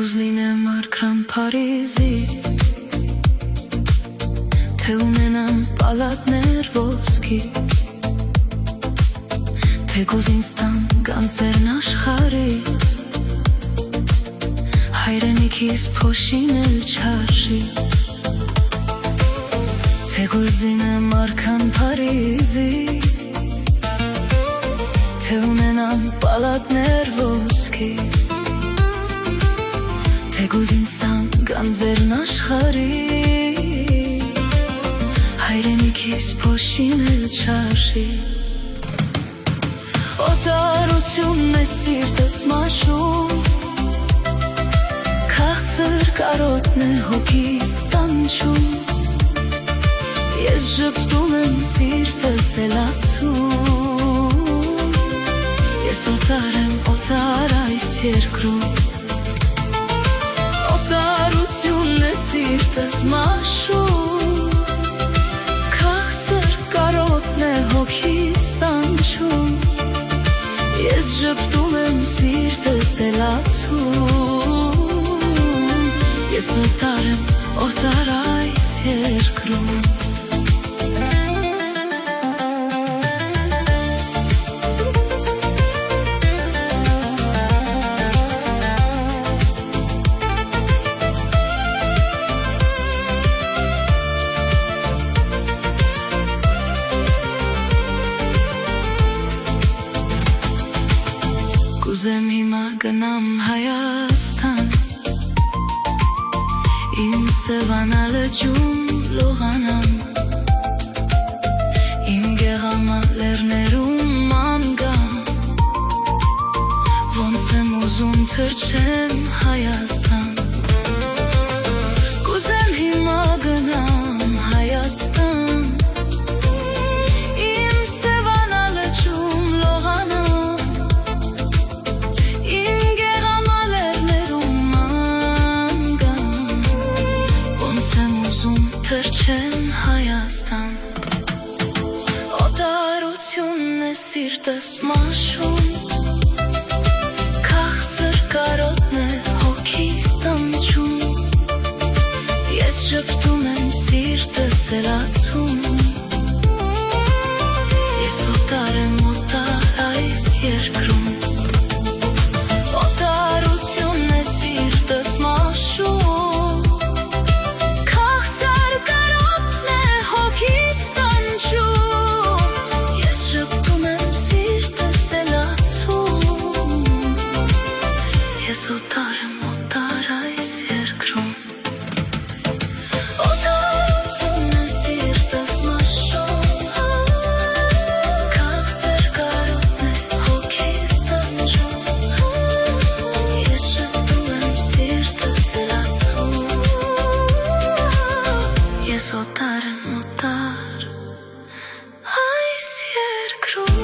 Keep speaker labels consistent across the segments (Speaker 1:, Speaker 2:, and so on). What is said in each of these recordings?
Speaker 1: Թեկուզ լինեմ արքրան Փարիզի, թե ունենամ պալատներ ոսկի, թեկուզ ինձ տան գանձերն աշխարհի, հայրենիքիս փոշին էլ չարժի, թեկուզ լինեմ արքան Փարիզի, թե ունենամ պալատներ ոսկի, թեկուզ ինձ տան գանձերն աշխարհի, հայրենիքիս փոշին էլ չարժի, օտարությունն է սիրտս մաշում, քաղցր կարոտն է հոգիս տանջում, ես ժպտում եմ սիրտս էլացում, ես օտար եմ օտար այս երկրում, օտարությունն է սիրտս մաշում, քաղցր կարոտն է հոգիս տանջում, ես ժպտում եմ սիրտս էլացում, ես օտար եմ օտար այս երկրում, Կուզեմ հիմա գնամ Հայաստան, իմ սևանա լճում լողանամ, իմ գեղամա լեռներում ման գամ, ոնց եմ ուզում թռչեմ Հայաստան, կուզեմ հիմա գնամ Հայաստան, թռչեմ Հայաստան, օտարությունն է սիրտս մաշում, քաղցր կարոտն է հոգիս տանջում, ես ժպտում եմ սիրտս էլացում, ես օտար եմ օտար այս երկրում, օտարությունն է սիրտս մաշում, ես օտար եմ օտար այս երկրում, օտարությունն է սիրտս մաշում, քաղցր կարոտն է հոգիս տանջում, ես ժպտում եմ սիրտս էլացում, ես օտար եմ օտար այս երկրում,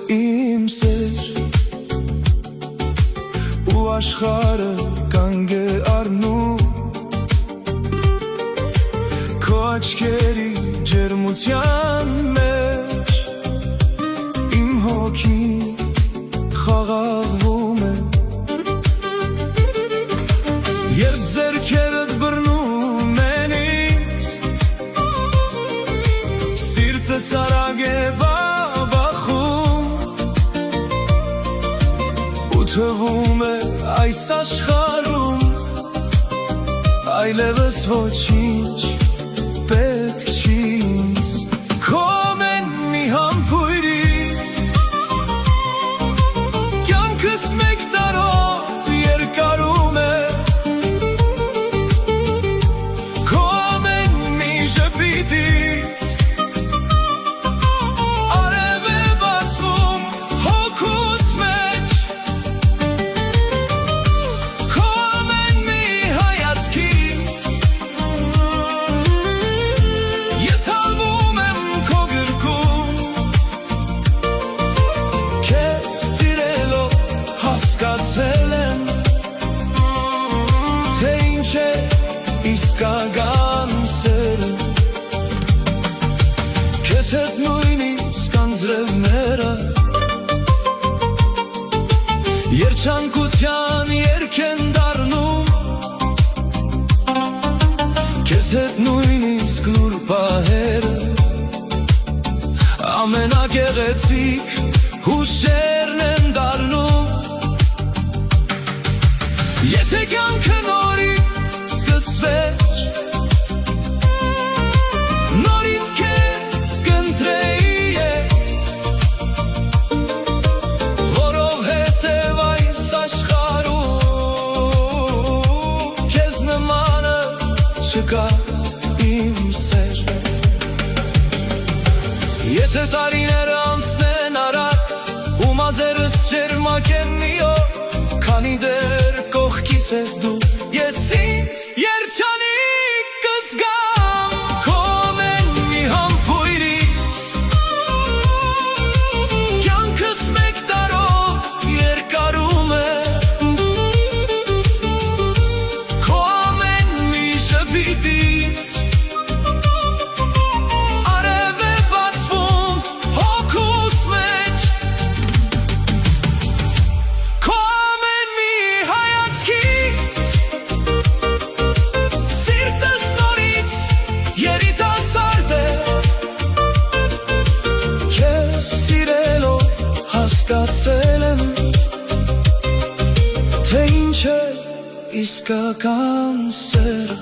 Speaker 1: իմ սեր ու աշխարհը կանգ է առնում քո աչքերի ջերմության մեջ իմ հոգին խաղաղվում է երբ ձեռքերդ բռնում են ինձ սիրտս արագ է թվում է այս աշխարհում այլևս ոչինչ պետք չի ինձ քո մեն մի համբույրից կյանքս մեկ տարով երկարում է քո մեն մի ժպիտ
Speaker 2: Երջանկության երգ են դառնում, քեզ հետ նույնիսկ լուր պահերը, ամենագեղեցիկ հուշերն են դառնում։ Եթե կյանքը նորից սկսվեր, նորից քեզ կընտրեի ես, որովհետև այս աշխարհում քեզ նմանը չկա իմ սեր։ Եթե տարիները անցնեն արագ ու մազերս ջերմակ են մի օր, քանի դեռ կողքիս ես դու, ես ինձ երջանիկ կզգամ քո ամեն մի համբույրից։ Կյանքս մեկ տարով երկարում է, քո ամեն մի ժպիտից արև է բացվում հոգուս մեջ, քո ամեն մի հայացքից սիրտս նորից երիտասարդ է, քեզ սիրելով հասկացել եմ, թե ինչ է իսկական սերը,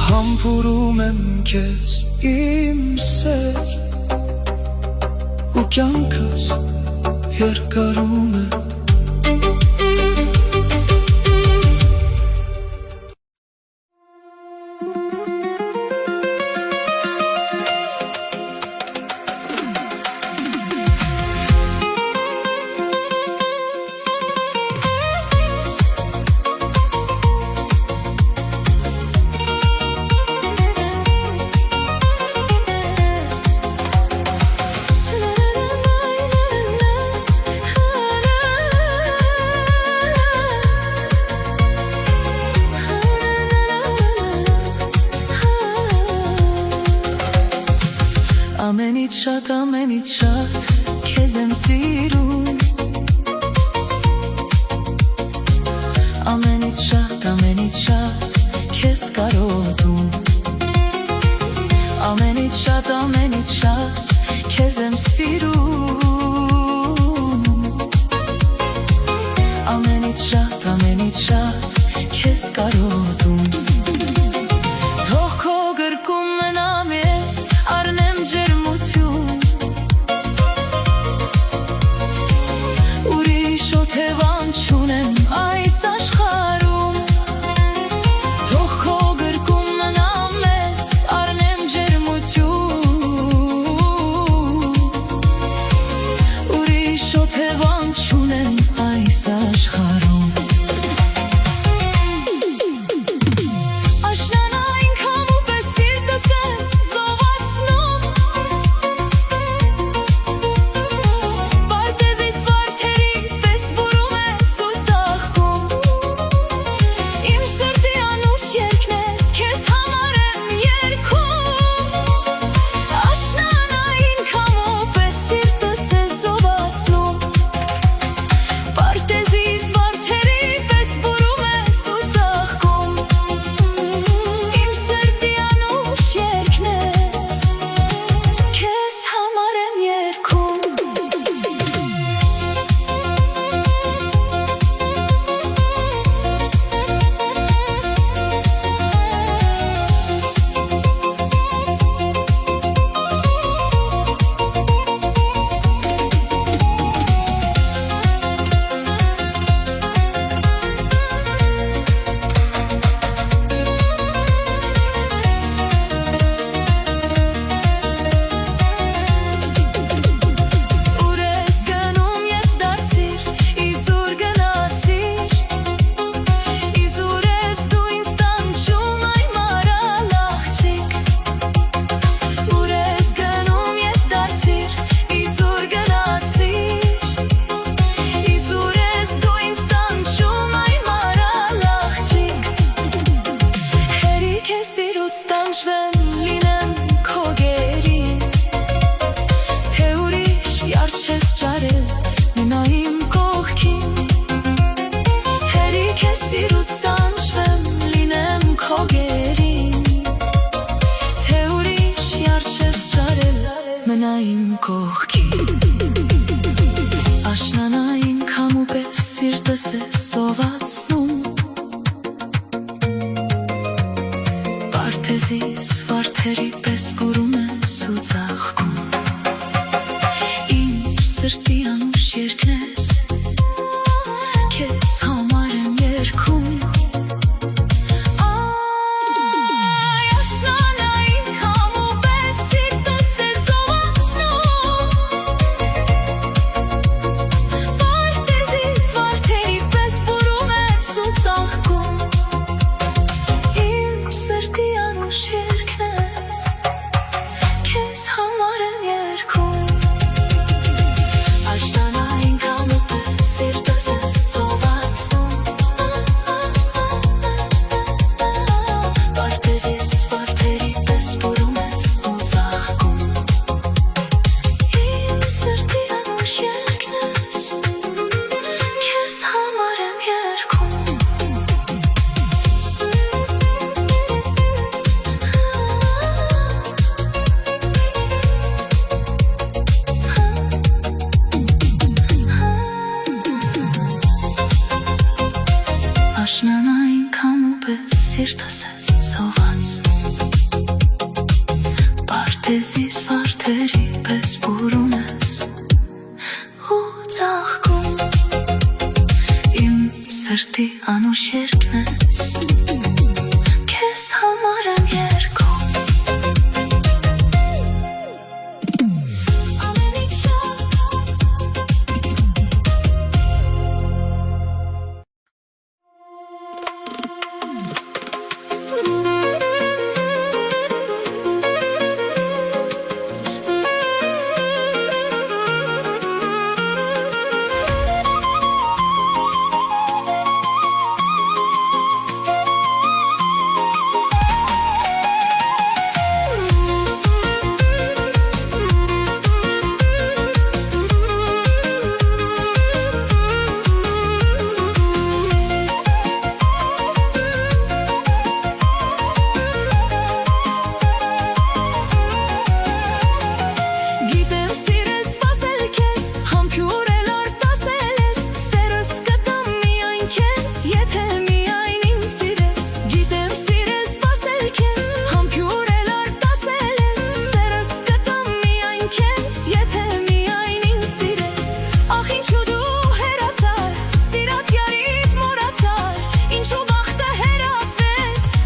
Speaker 2: համբուրում եմ քեզ իմ սեր, ու կյանքս երկարում է։
Speaker 1: Ամենից շատ քեզ եմ սիրում, ամենից շատ քեզ կարոտում, ամենից շատ քեզ եմ սիրում, ամենից շատ քեզ կարոտում։ Թող քո գրկում մնամ ես, առնեմ ջերմություն, ուրիշ օթևան չունեմ այս աշխարհում։ Թող քո գրկում մնամ ես, առնեմ ջերմություն, ուրիշ օթևան չունեմ այս աշխարհում։ Պարտեզիս վարդերի սիրտս է սովածնում Պարտեզիս վարդերի պես բուրում ես ու ծաղկում Իմ սրտի անուշ երկն ես Քեզ համար եմ երգում Աշնանային քամու պես սիրտս ես սողացնում Պարտեզիս վարդերի պես բուրում ես ու ծաղկում Իմ սրտի անուշ երկն ես Քեզ համար եմ երգում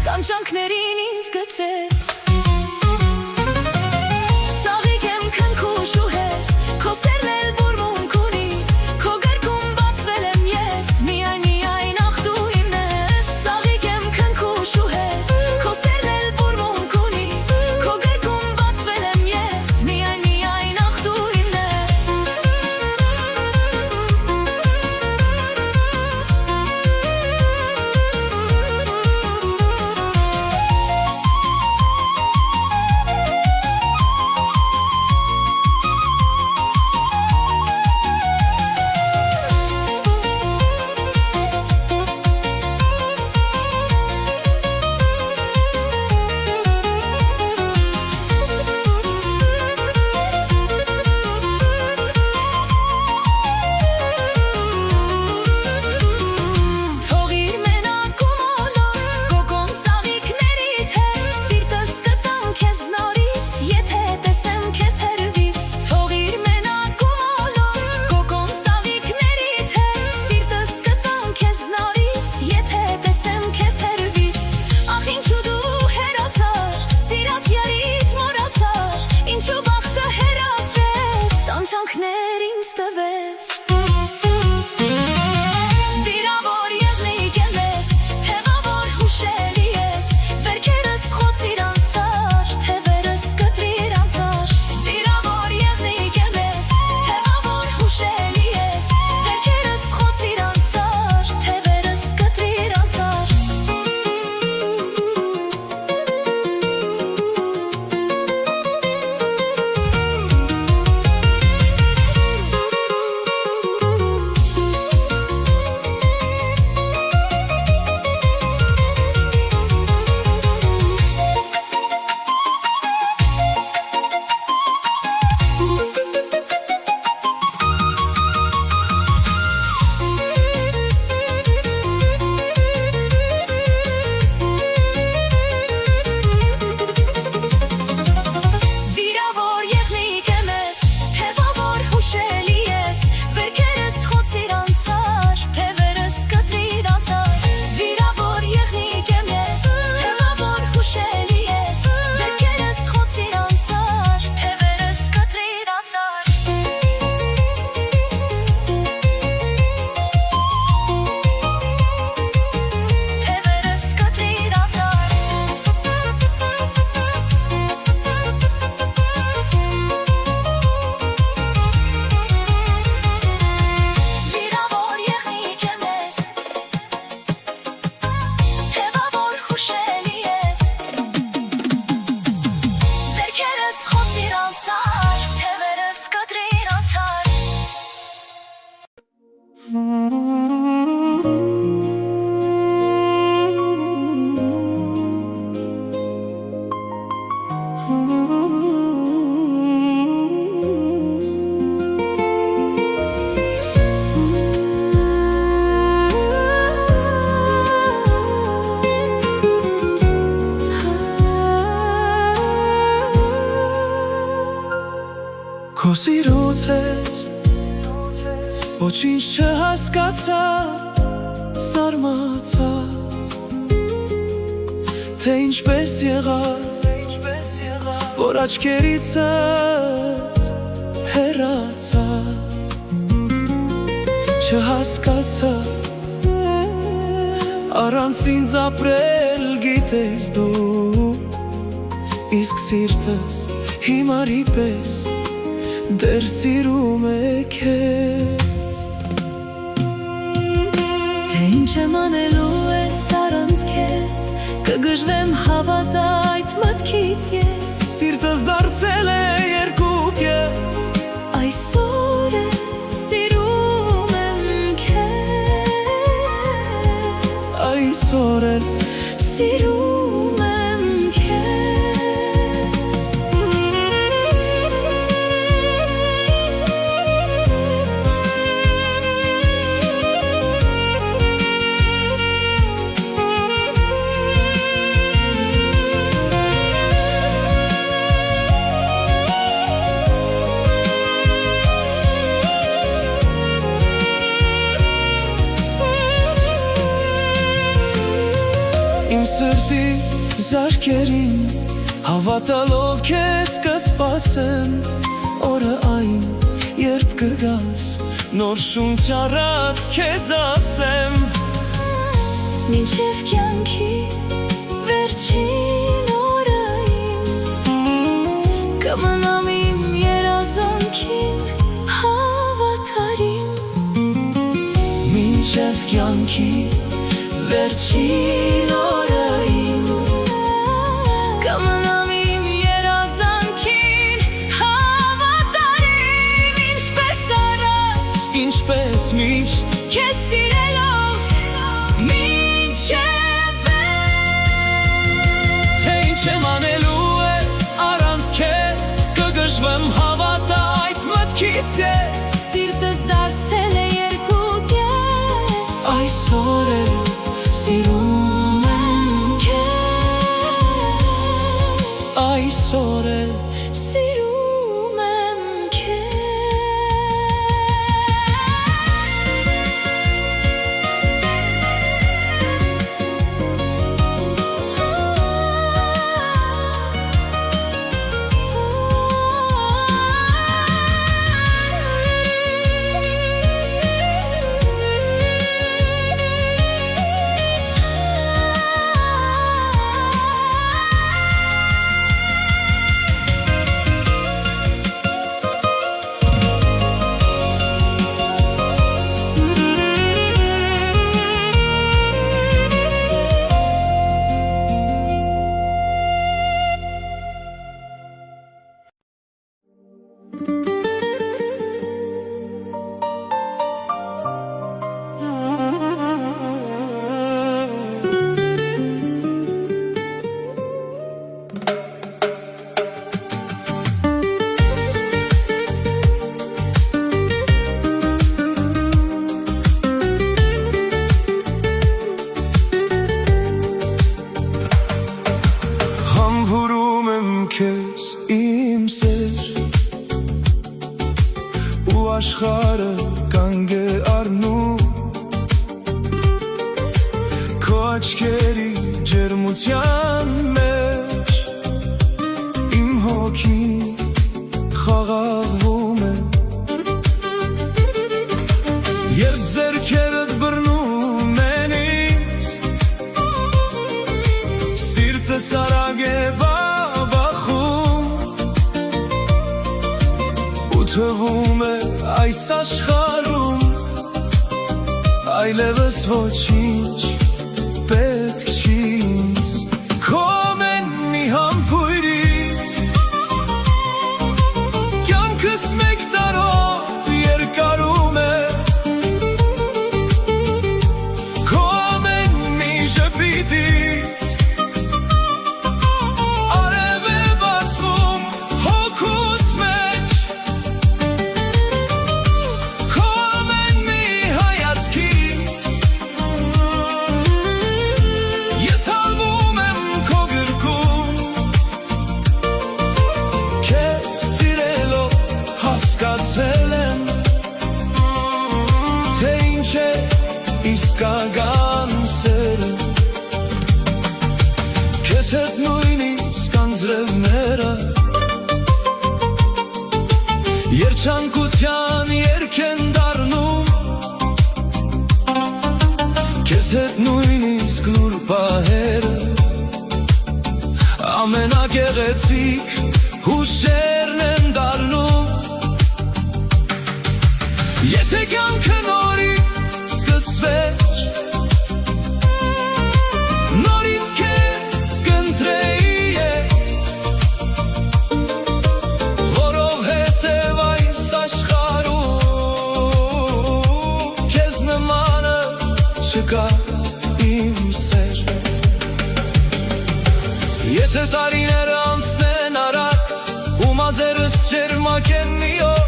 Speaker 1: Տանջանքներին ինձ գցեց Ծաղիկ եմ քնքուշ ու հես Քո սերն էլ բուրմունք ունի Քո գրկում բացվել եմ ես Միայն ախ դու իմն ես Ծաղիկ եմ քնքուշ ու հես Քո սերն էլ բուրմունք ունի Քո գրկում բացվել եմ ես Միայն ախ դու իմն ես Տանջանքներին ստվեց Վիրավոր եղնիկ եմ ես Թևավոր հուշելի ես Վերքերս խոցիր անցար Թևերս կտրիր անցար Վիրավոր եղնիկ եմ ես Թևավոր հուշելի ես Վերքերս խոցիր անցար Թևերս կտրիր անցար
Speaker 2: Ոչինչ չհասկացա, զարմացա, թե ինչպես եղավ, որ աչքերիցդ հեռացա, չհասկացա, առանց ինձ ապրել գիտես դու, իսկ սիրտս հիմարի պես դեռ սիրում է քեզ։
Speaker 1: Թե ինչ եմ անելու ես առանց քեզ, կգժվեմ հավատա այդ մտքից ես,
Speaker 2: Սիրտս դարձել է երկու կես,
Speaker 1: այսօր է սիրում եմ քեզ,
Speaker 2: այսօր էլ
Speaker 1: սիրում եմ քեզ։
Speaker 2: Իմ սրտի զարկերին հավատալով քեզ կսպասեմ, օրը այն երբ կգաս, նոր շունչ առած քեզ ասեմ,
Speaker 1: Մինչև կյանքի վերջին օրը իմ, կմնամ իմ երազանքին հավատարիմ,
Speaker 2: մինչև կյանքի վերջին օրը իմ,
Speaker 1: կմնամ իմ երազանքին հավատարիմ, ինչպես առաջ,
Speaker 2: ինչպես միշտ
Speaker 1: քեզ սիրելով մինչև
Speaker 2: Թե ինչ եմ անելու ես առանց քեզ, կգժվեմ հավատա այդ մտքից ես,
Speaker 1: Սիրտս դարձել է երկու կես,
Speaker 2: այսօր էլ սիրում եմ
Speaker 1: քեզ,
Speaker 2: այսօր էլ
Speaker 1: սիրում եմ
Speaker 2: Համբուրում եմ քեզ իմ սեր, ու աշխարհը կանգ է առնում, քո աչքերի ջերմության մեջ, իմ հոգին խաղաղվում է, երբ ձեռքերդ բռնում են ինձ, սիրտս արագ է բաբախում, ու թվում է այս աշխարհում այլևս ոչինչ պետք չի ինձ, քո մեն մի համբույրից, կյանքս մեկ տարով երկարում է, քո մեն մի ժպիտից արև է բացվում հոգուս մեջ, քո մեն մի հայացքից Երջանկության երգ են դառնում Քեզ հետ նույնիսկ լուր պահերը Ամենագեղեցիկ հուշերն են դառնում Եթե կյանքը նորից սկսվեր Նորից քեզ կընտրեի ես Որովհետև այս աշխարհում Քեզ նմանը չկա իմ սեր Եթե տարիները անցնեն արագ ու մազերս ջերմակեն մի օր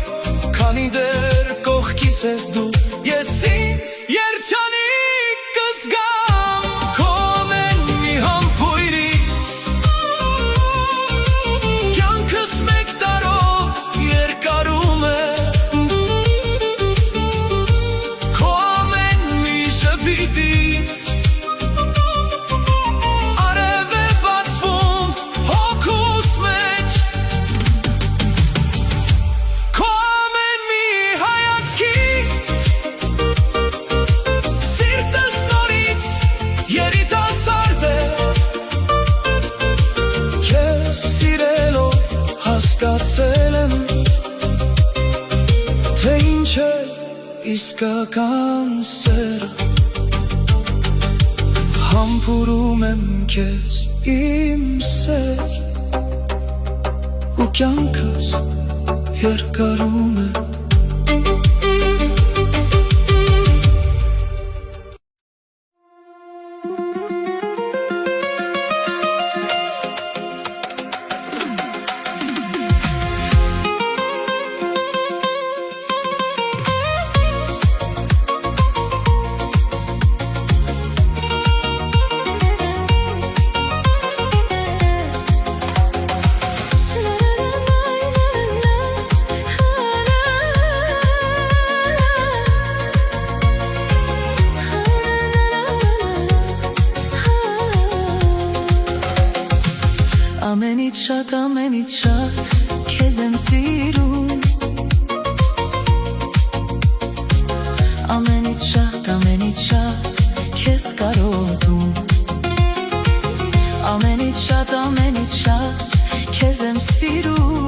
Speaker 2: Քանի դեռ կողքիս ես դու Ես ինձ երջանիկ կզգամ Քո ամեն մի համբույրից Կյանքս մեկ տարով երկարում է Քո ամեն մի ժպիտից Արև է բացվում հոգուս մեջ Քո ամեն մի հայացքից Սիրտս նորից երիտասարդ է Քեզ սիրելով հասկացել եմ Թե ինչ է իսկական սերը Համբուրում եմ քեզ իմ սեր Ու կյանքս երկարում է
Speaker 1: Ամենից շատ քեզ եմ սիրում Ամենից շատ քեզ կարոտում Ամենից շատ քեզ եմ սիրում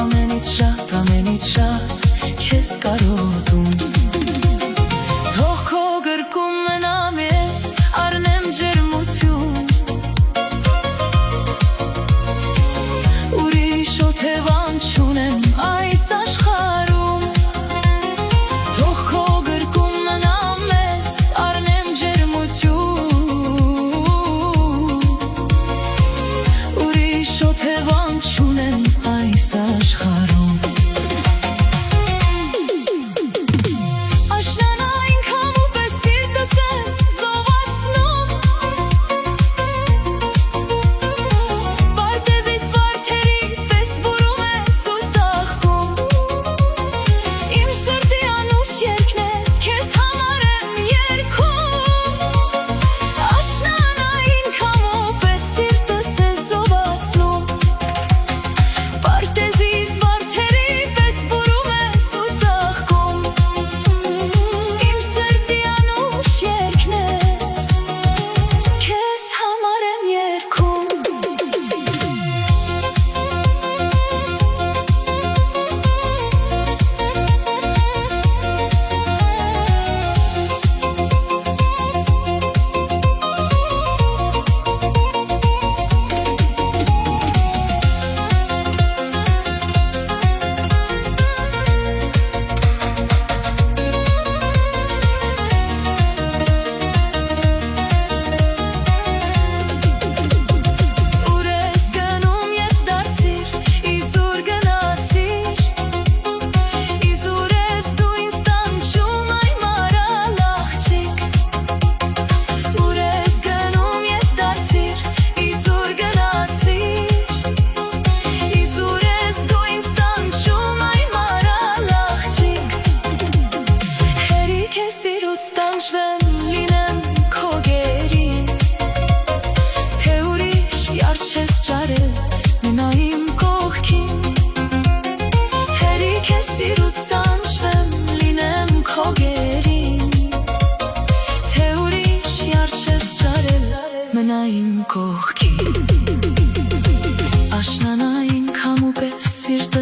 Speaker 1: Ամենից շատ քեզ կարոտում Թող քո գրկում մնամ ես առնեմ ջերմություն Ուրիշ օթևան չունեմ այս աշխարհում Թող քո գրկում մնամ ես առնեմ ջերմություն Ուրիշ օթևան չունեմ այս աշխարհում Պարտեզիս վարդերի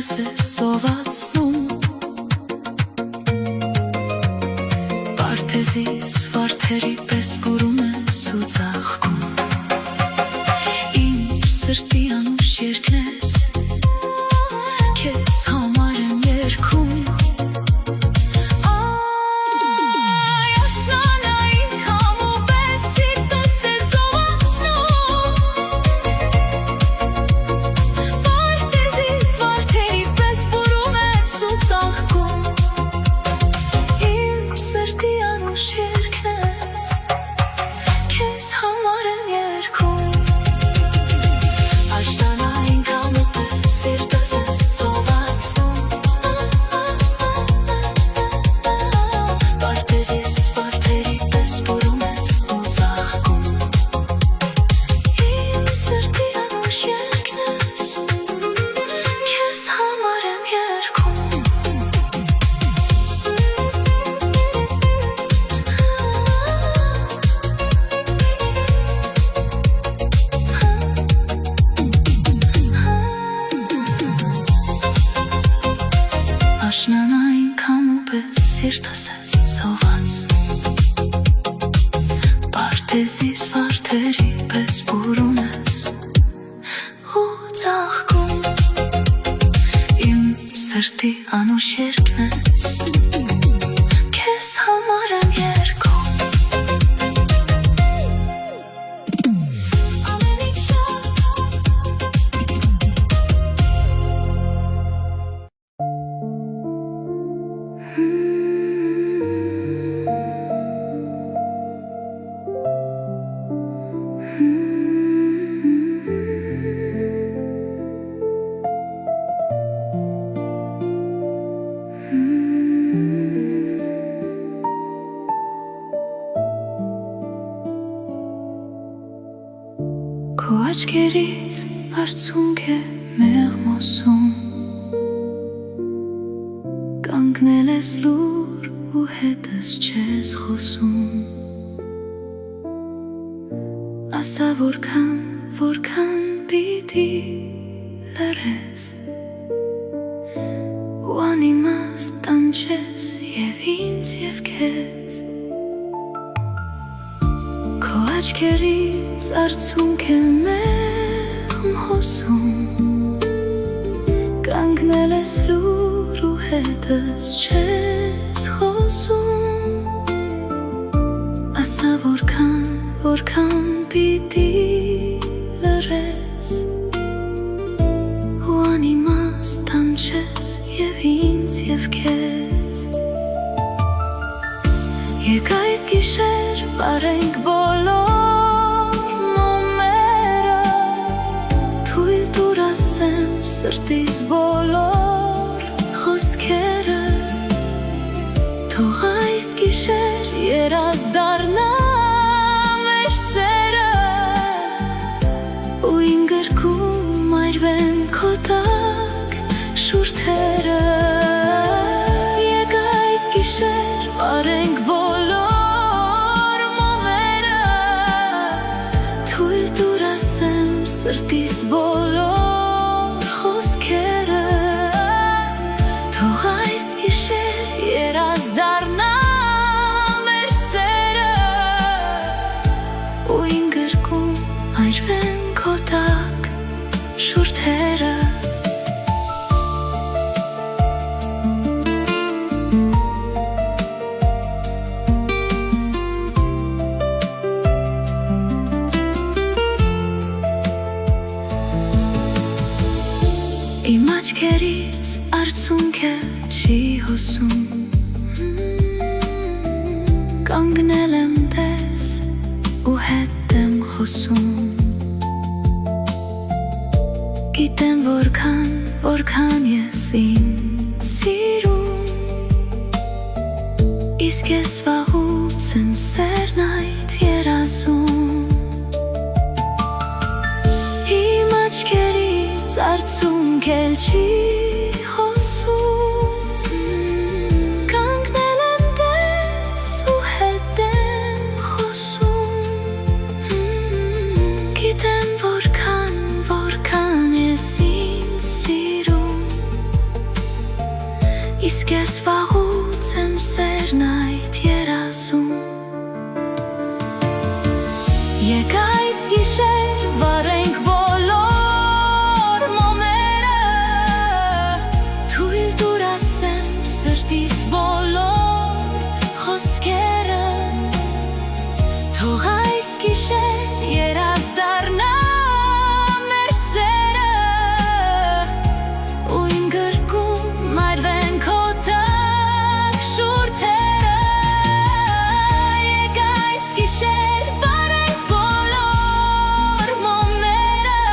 Speaker 1: սիրտս է սովածնում Պարտեզիս վարդերի պես բուրում ես ու ծաղկում Իմ սրտի անուշ երկն ես Քեզ համար եմ երգում Աշնան այնքան ու պես սիրտս ես սովածնում Պարտեզիս վարդերի պես բուրում ես ու ծաղկում Իմ սրտի անուշ երկն ես Քեզ համար եմ երգում Քո աչքերից արցունք է մեղմոսում Կանգնել ես լուր ու հետս չես խոսում Ասա որքան պիտի լրես Ու անիմաստ տանջես և ինձ և քեզ Քո աչքերից արցունք է մեղմ հոսում Կանգնել ես լուր ու հետս չես խոսում Ասա որքան պիտի լրես Ու անիմաստ տանջես և ինձ և քեզ Եկ այս գիշեր վարենք բոլոր մոմերը Թույլ տուր ասեմ սրտիս բոլոր խոսքերը Թող այս գիշեր երազ դառնա մեր սերը Ու իմ գրքում այրվեն քո տակ շուրթերը Եկ այս գիշեր վարենք բոլոր մոմերը Թույլ տուր ասեմ սրտիս բոլոր խոսքերը Թող այս գիշեր երազ դառնա մեր սերը Ու իմ գրքում այրվեն քո տակ շուրթերը Իմ աչքերից արցունք է չի հոսում Կանգնել եմ տես ու հետ եմ խոսում Գիտեմ որքան ես ինձ սիրում Իսկ ես վաղուց եմ սերն այդ երազում Իմ աչքերից արցունք էլ չի հոսում Կանգնել եմ տես ու հետ եմ խոսում Գիտեմ որքան ես ինձ սիրում Իսկ ես վաղուց եմ սերն այդ երազում Եկ այս գիշեր վարենք բոլոր մոմերը Թույլ տուր ասեմ սրտիս բոլոր խոսքերը Թող այս գիշեր երազ դառնա մեր սերը Ու իմ գրկում մայրվեն քո տաք շուրթերը Եկ այս գիշեր վարենք բոլոր մոմերը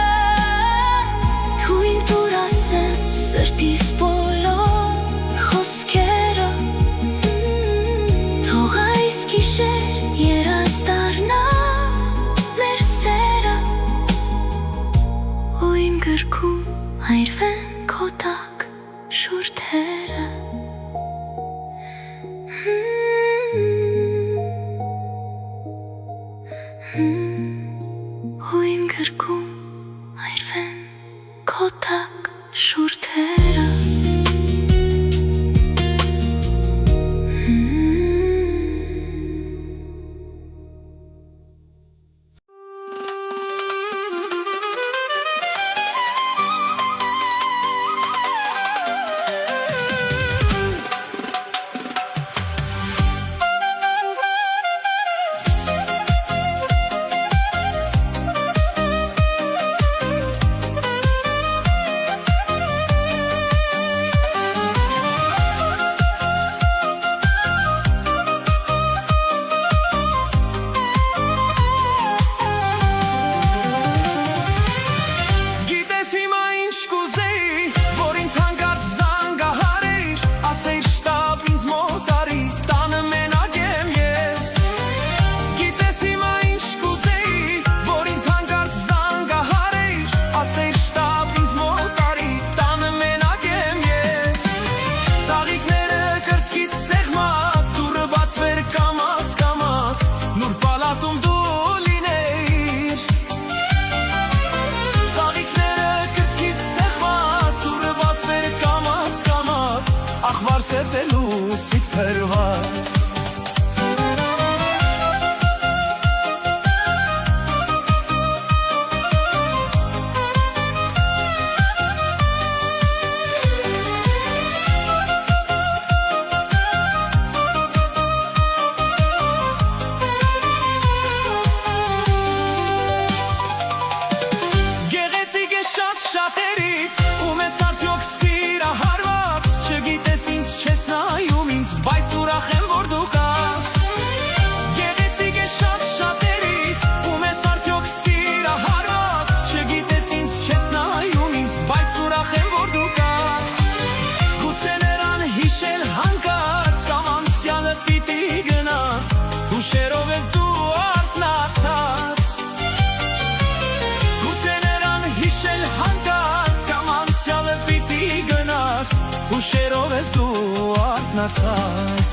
Speaker 1: Թույլ տուր ասեմ սրտիս բոլոր խոսքերը Թող այս գիշեր երազ դառնա մեր սերը Ու իմ գրկում հայրվեն քո տաք շուրթերը Ու իմ գրկում հայրվեն քո տաք շուրթերը
Speaker 2: Ախվար սերտելու սիտ պերված Գեղեցիկ է շատ շատերից ու մեզ արդյոք սիրահարված Չգիտես ինձ չես նայում ինձ, բայց ուրախ եմ որ դու կաս Գեղեցիկ է շատ շատերից ու մեզ արդյոք սիրահարված Չգիտես ինձ չես նայում ինձ, բայց ուրախ եմ որ դու կաս Գուցե նրան հիշել հանկարծ կամ անցյալը պիտի գնաս Հուշերով ես դու արթնացած Գուցե նրան հիշել հանկարծ կամ անցյալը պիտի գնաս Հուշերով ես դու արթնացած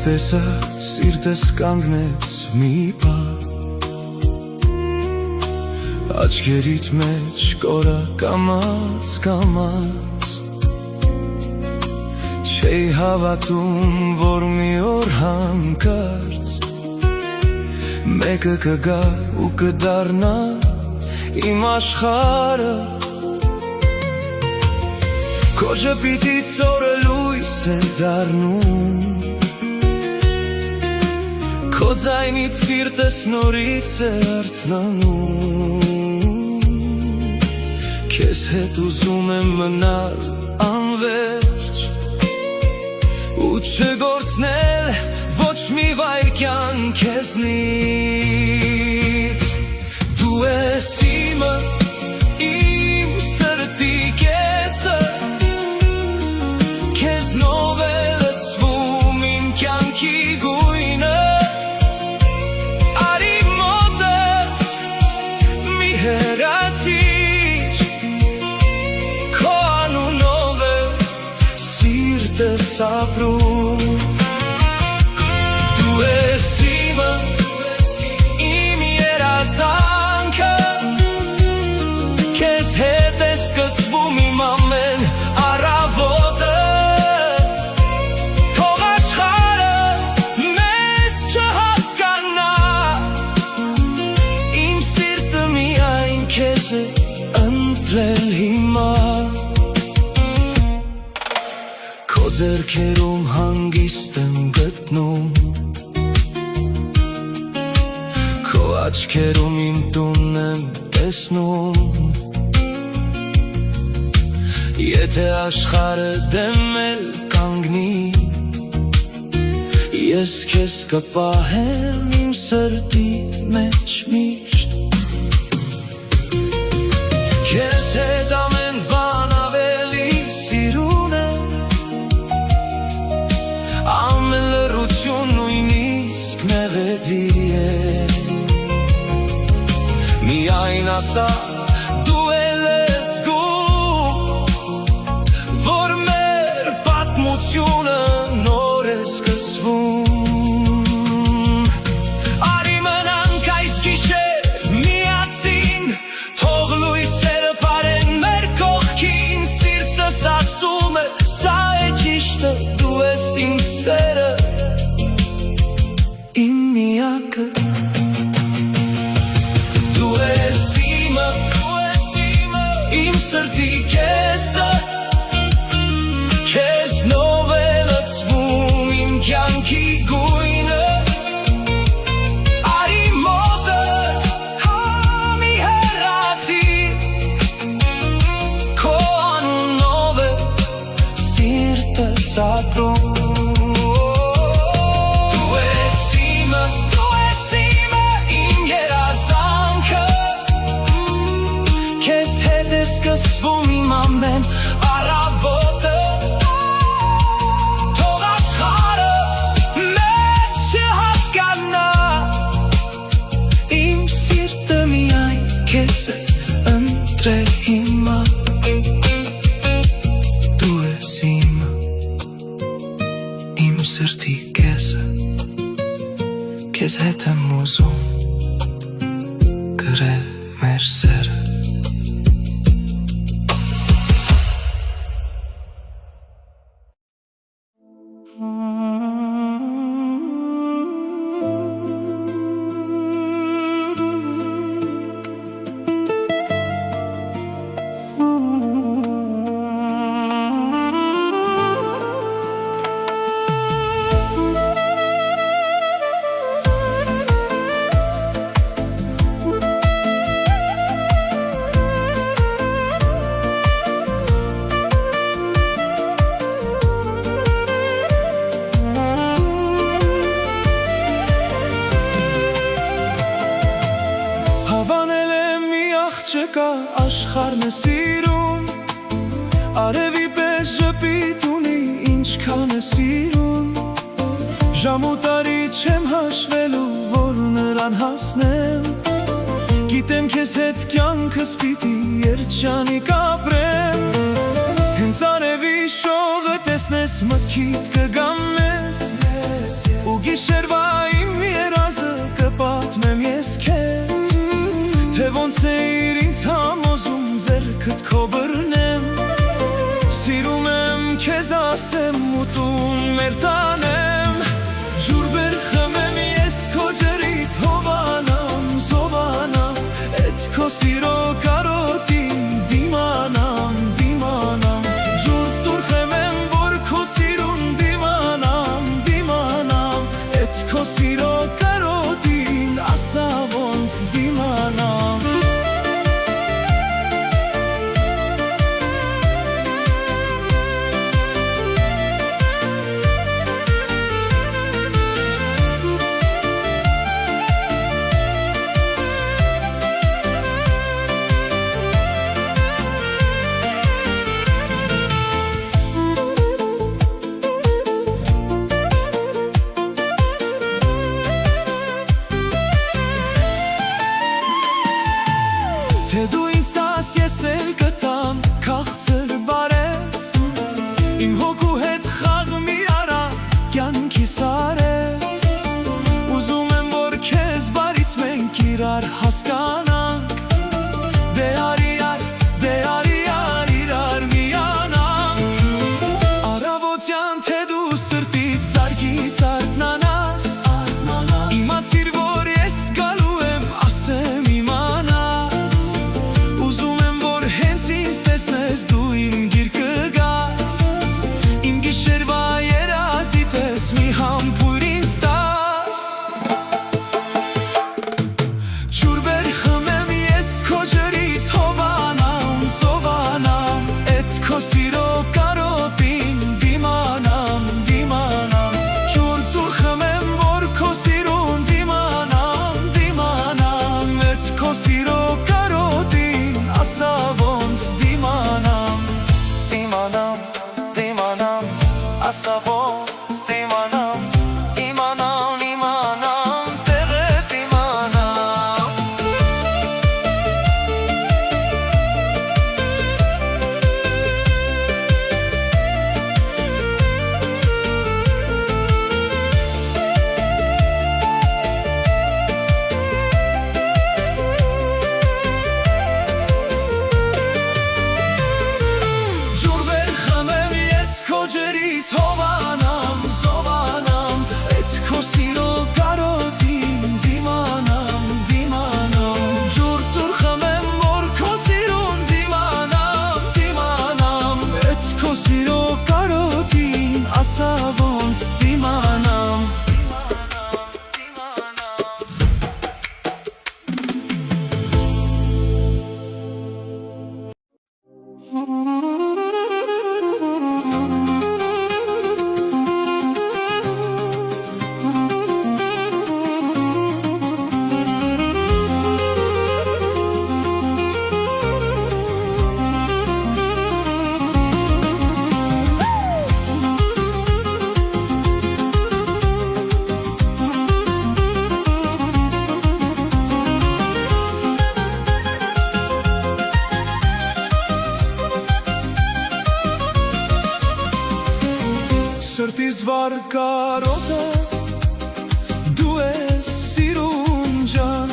Speaker 2: տեսա սիրտս կանգնեց մի պահ, աչքերիդ մեջ կորա կամաց կամաց, չէի հավատում, որ մի օր հանկարծ մեկը կգա ու կդառնա իմ աշխարհը, քո ժպիտից օրը լույս է դառնում, քո ձայնից սիրտս նորից է արթնանում, քեզ հետ ուզում եմ մնալ անվերջ ու չգործնել ոչ մի վայրկյան քեզնից, դու ես իմը, իմ սրտի կեսը, քեզնով է լցվում իմ կյանքի գույնը, արի մոտս մի հեռացիր, քո անունով է սիրտս ապրում, դու ես իմը, իմ երազանքը, քեզ հետ է սկսվում իմ ամեն առավոտը, թող աշխարհը մեզ չհասկանա, իմ սիրտը միայն քեզ է ընտրել հիմա, քո ձեռքերում հանգիստ եմ գտնում, քո աչքերում իմ տունն եմ տեսնում, եթե աշխարհը դեմ էլ կանգնի, ես քեզ կպահեմ իմ սրտի մեջ միշտ, քեզ հետ ամեն բան ավելի սիրուն է, ամեն լռություն նույնիսկ մեղեդի է, միայն ասա դու էլ ես զգում, որ մեր պատմությունը նոր է սկսվում, արի մնանք այս գիշեր միասին, թող լույսերը պարեն մեր կողքին, սիրտս ասում է սա է ճիշտը, դու ես իմ սերը, իմ միակը, դու ես իմը, իմ սրտի կեսը, քեզնով է լցվում իմ կյանքի գույնը, արի մոտս մի հեռացիր, քո անունով է սիրտս ապրում, դու ես իմը, իմ երազանքը, քեզ հետ է սկսվում իմ ամեն առավոտը, թող աշխարհը մեզ չհասկանա, իմ սիրտը միայն քեզ է ընտրել հիմա, դու ես իմը, իմ սրտի կեսը, քեզ հետ եմ ուզում գրել մեր սերը, չկա աշխարհն է սիրում, արևի պես ժպիտ ունի, ինչքան է սիրում, ժամ ու տարի չեմ հաշվելու, որ նրան հասնեմ, գիտեմ քեզ հետ կյանքս պիտի երջանիկ ապրեմ, հենց արևի շողը տեսնես մտքիդ կգամ մեզ, Ու գիշերվա իմ երազը կպատմեմ ես քեզ, թե ոնց էիր ինձ համոզում ձեռքդ քո բռնեմ, սիրում եմ քեզ ասեմ ու տուն մեր տանեմ, ջուր բեր խմեմ ես քո ջրից հովանամ, զովանամ, էդ քո սիրո կարոտին դիմանամ, դիմանամ, ջուր տուր խմեմ, որ քո սիրուն դիմանամ, դիմանամ, էդ քո սիրո կարոտին ասա ոնց դիմանամ։ Թե դու ինձ տաս ես էլ կտամ քաղցր բարև, իմ հոգու հետ խաղ մի արա կյանքիս արև, ուզում եմ որ քեզ բարից մենք իրար հասկանանք, դե արի իրար միանանք, առավոտյան թե դու սրտից զարկից արթնանաս, իմացիր որ ես գալու եմ ասեմ դու իմ գիրկը գաս, իմ գիշերվա երազի պես մի համբույր ինձ տաս, ջուր բեր խմեմ ես քո ջրից հովանամ, զովանամ, էդ քո սիրո կարոտին դիմանամ, դիմանամ, ջուր տուր խմեմ, որ քո սիրուն դիմանամ, դիմանամ, էդ քո սիրո կարոտին ասա ոնց դիմանամ, դիմանամ, դիմանամ, ասա ոնց դիմանամ, իմանամ, իմանամ, տեղը դիմանամ։ Ջուր բեր խմեմ ես քո ջրից հովանամ, զովանամ, էդ քո սիրո կարոտին դիմանամ, դիմանամ, ջուր տուր խմեմ, որ քո սիրուն դիմանամ, դիմանամ, էդ քո սիրո կարոտին ասա ոնց դիմանամ։ Սրտիս վար կարոտը դու ես սիրուն ջան,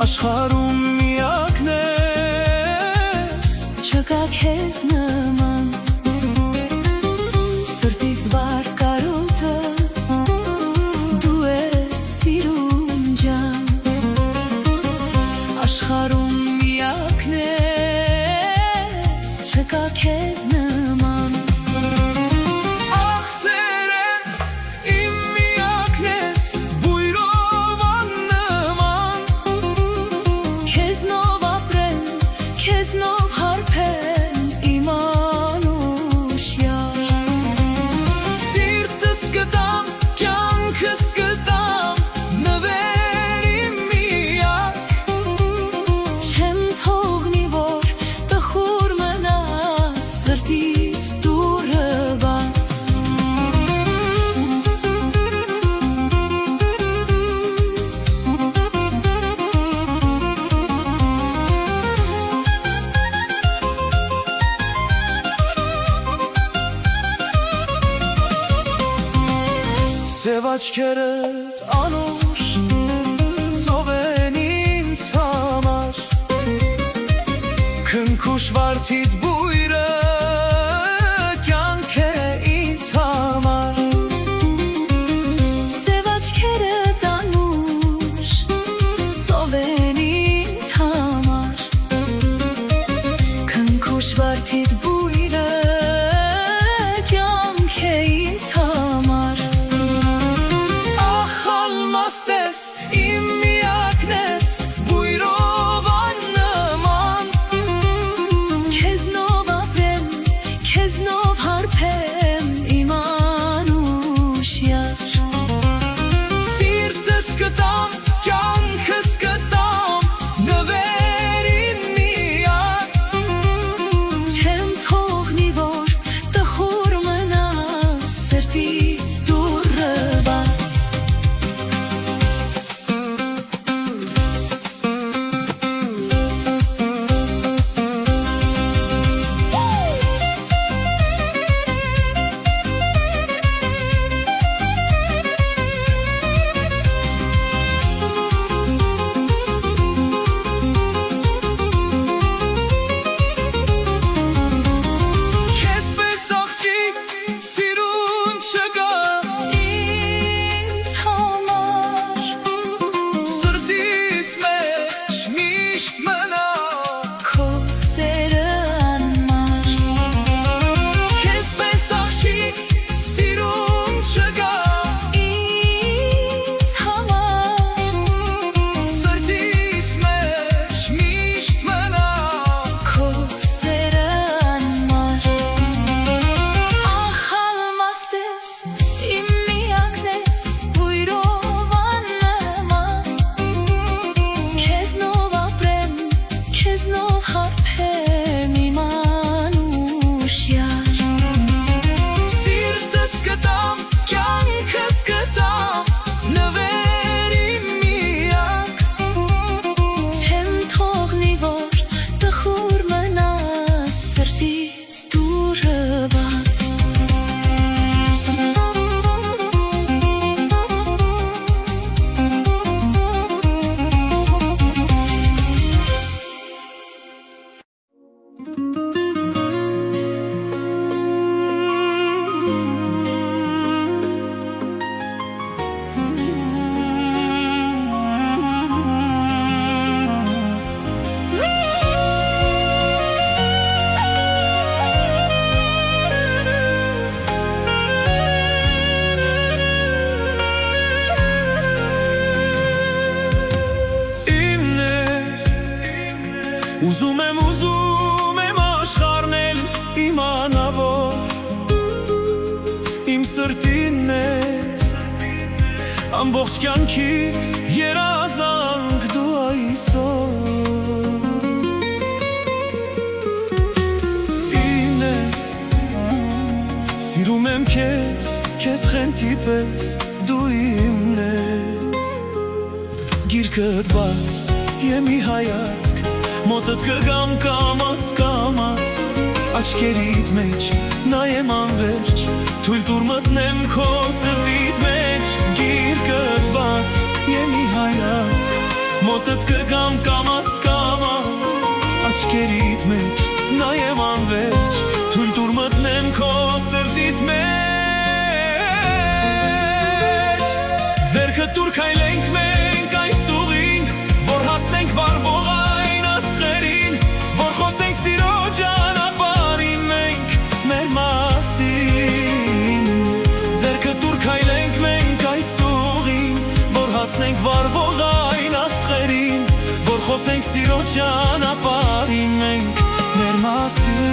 Speaker 2: աշխարհում միակն ես,
Speaker 1: չկա քեզ նման, սրտիս վար կարոտը դու ես սիրուն ջան, աշխարհում միակն ես, չկա քեզ նման, քեզնով ապրեմ, քեզնով հարբեմ իմ
Speaker 2: աչքերդ անուշ ծով են ինձ համար Քնքուշ վարդիդ բույրը կյանք է ինձ համար
Speaker 1: Սև աչքերդ անուշ ծով են ինձ համար Քնքուշ վարդիդ բույրը կյանք է ինձ համար
Speaker 2: Ախ ալմաստ ես, իմ միակն ես, բույրով աննման
Speaker 1: Քեզնով ապրեմ, քեզնով հարբեմ իմ անուշ յար
Speaker 2: Սիրտս կտամ, կյանքս կտամ, նվերին միակ
Speaker 1: Չեմ թողնի, որ տխուր մնա սրտից դուռը բաց
Speaker 2: Քեզ պես աղջիկ սիրուն չկա
Speaker 1: Ինձ համար
Speaker 2: Սրտիս մեջ միշտ մնա
Speaker 1: քո սերը անմար
Speaker 2: Քեզ պես աղջիկ սիրուն չկա
Speaker 1: Ինձ համար
Speaker 2: Սրտիս մեջ միշտ մնա
Speaker 1: քո սերը անմար Ախ ալմաստ ես, իմ միակն ես, բույրով աննման Քեզնով ապրեմ, քեզնով հարբեմ իմ անուշ յար
Speaker 2: Սիրտս կտամ, կյանքս կտամ, նվերին միակ
Speaker 1: Չեմ թողնի, որ տխուր մնա սրտից դուռը բաց
Speaker 2: Իմն ես, ուզում եմ աշխարհնել իմանա որ Իմ սրտինն ես, ամբողջ կյանքիս երազանք դու այսօր Իմն ես, սիրում եմ քեզ, քեզ խենթի պես դու իմն ես Գիրկդ բաց եմ ի հայացք Մոտդ կգամ կամաց Աչքերիդ մեջ նայեմ անվերջ Թույլ տուր մտնեմ քո սրտիդ մեջ Գիրկդ բաց եմ ի հայացք Մոտդ կգամ կամաց Աչքերիդ մեջ նայեմ անվերջ Թույլ տուր մտնեմ քո սրտիդ մեջ Ձեռքդ տուր քայլենք մենք այս ուղին Որ հասնենք վարվող այն աստղերին Որ խոսենք սիրո ճանապարհին մենք մեր մասին Ձեռքդ տուր քայլենք մենք այս ուղին Որ հասնենք վարվող այն աստղերին Որ խոսենք սիրո ճանապարհին մենք մեր մասին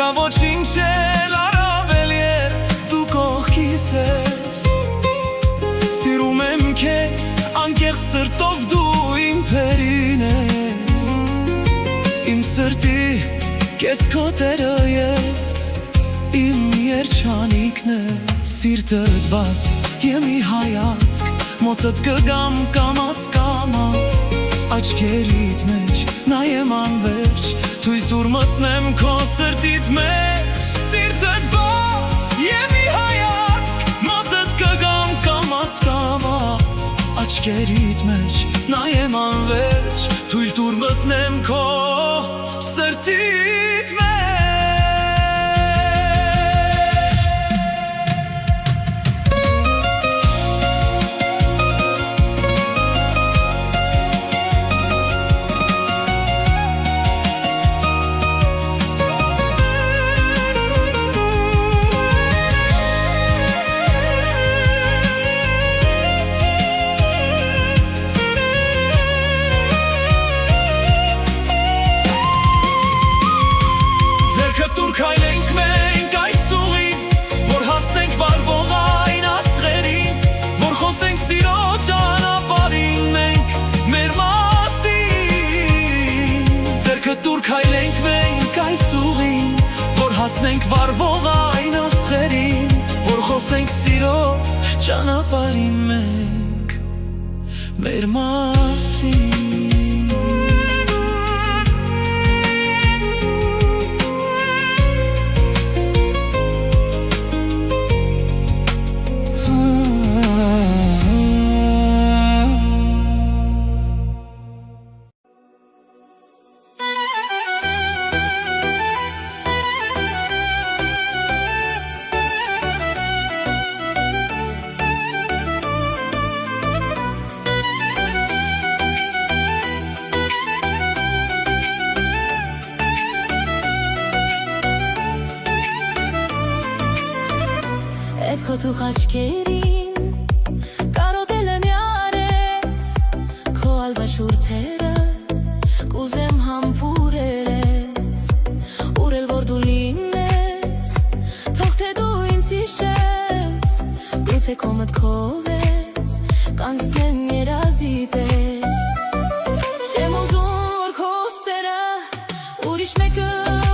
Speaker 2: Չկա ոչինչ էլ առավել էր դու կողքիս ես Սիրում եմ քեզ անկեղծ սրտով դու իմ փերին ես Իմ սրտի կես քո տերը ես Իմ երջանիկն է Սիրտդ բաց եմ մի հայացք Մոտդ կգամ կամաց կամաց Աչքերիդ մեջ նայեմ անվերջ Թույլ տուր մտնեմ քո սրտիդ մեջ Սիրտդ բաց եմ մի հայացք Մոտդ կգամ կամաց կամաց Աչքերիդ մեջ նայեմ անվերջ Թույլ տուր մտնեմ քո սրտիդ մեջ Քայլենք մենք այս ուղին, որ հասնենք վարվող այն աստղերին, որ խոսենք սիրո ճանապարհին մենք մեր մասին։ Ձեռքը տուր քայլենք մենք այս ուղին, որ հասնենք վարվող այն աստղերին, որ խոսենք սիրո ճանապարհին մենք մեր մասին։
Speaker 1: Այդ քո թուղ աչքերին կարոտել եմ յարես Քո ալվաշուրթերը կուզեմ համբուրել ես Ուրել որ դու լինես Թող թե դու ինձ հիշես Գուցե քո մտքով ես Կանցնեմ երազի պես Չեմ ուզում որ քո սերը ուրիշ մեկը
Speaker 2: Սիրո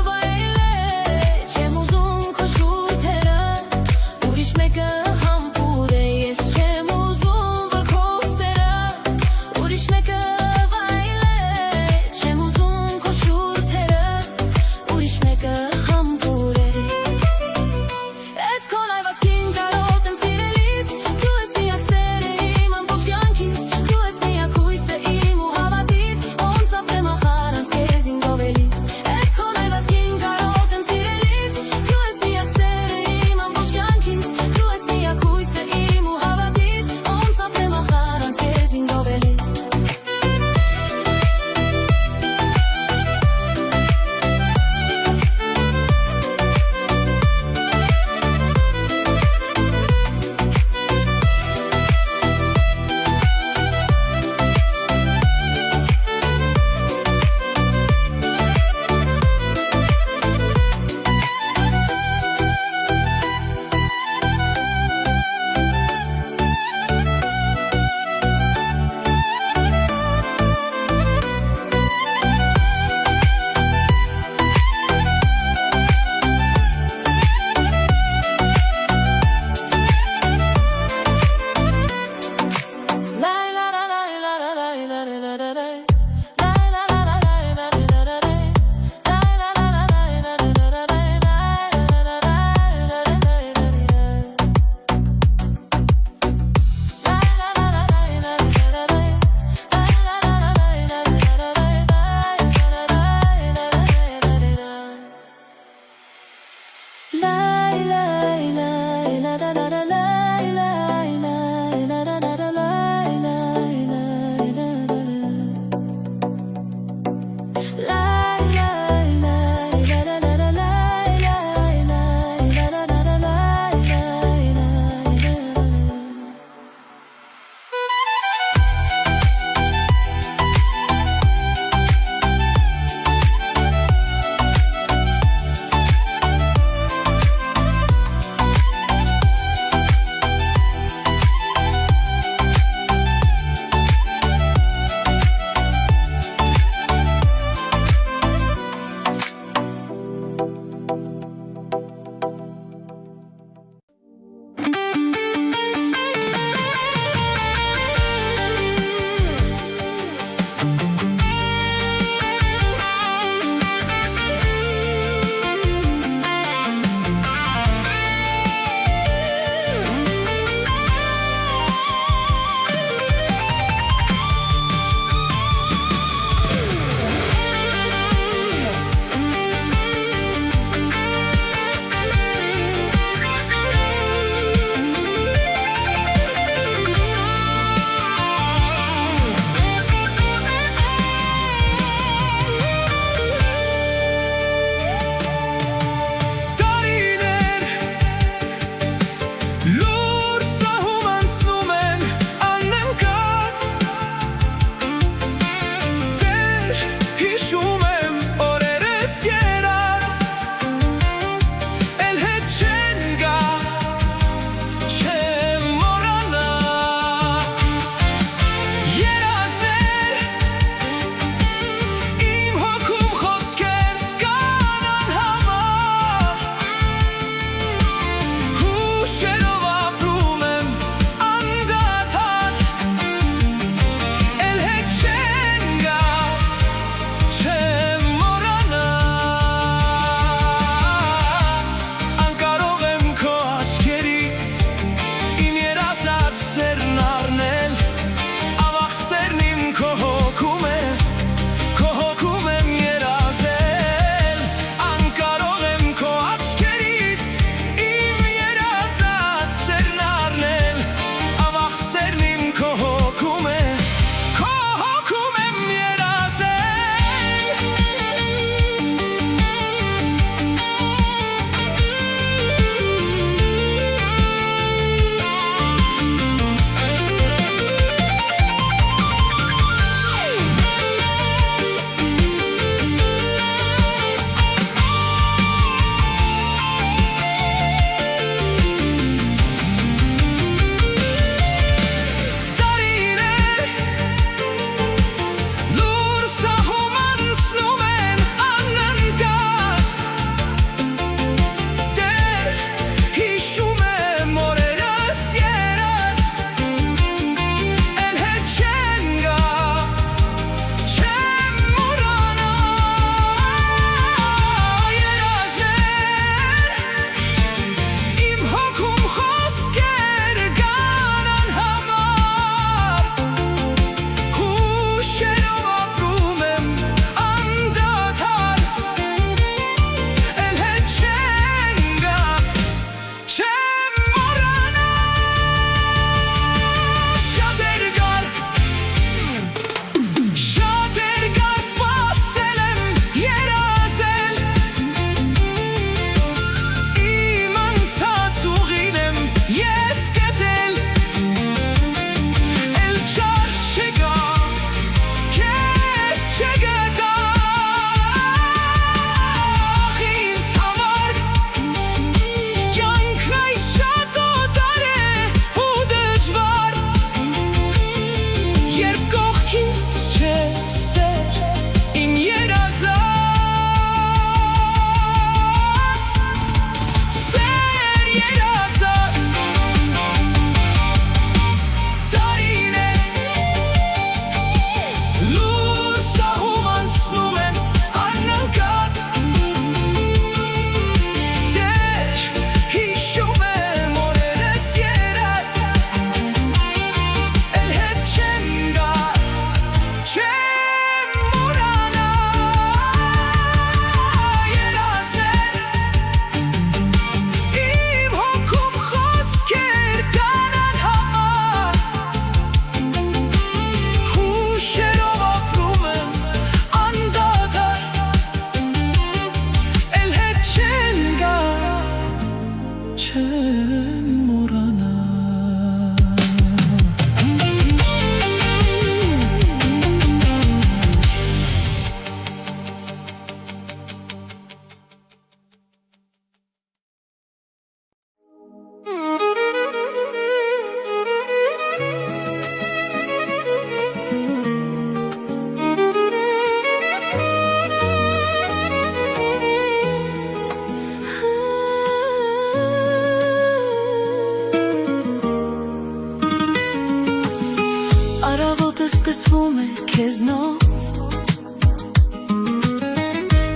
Speaker 1: սկսվում է քեզնով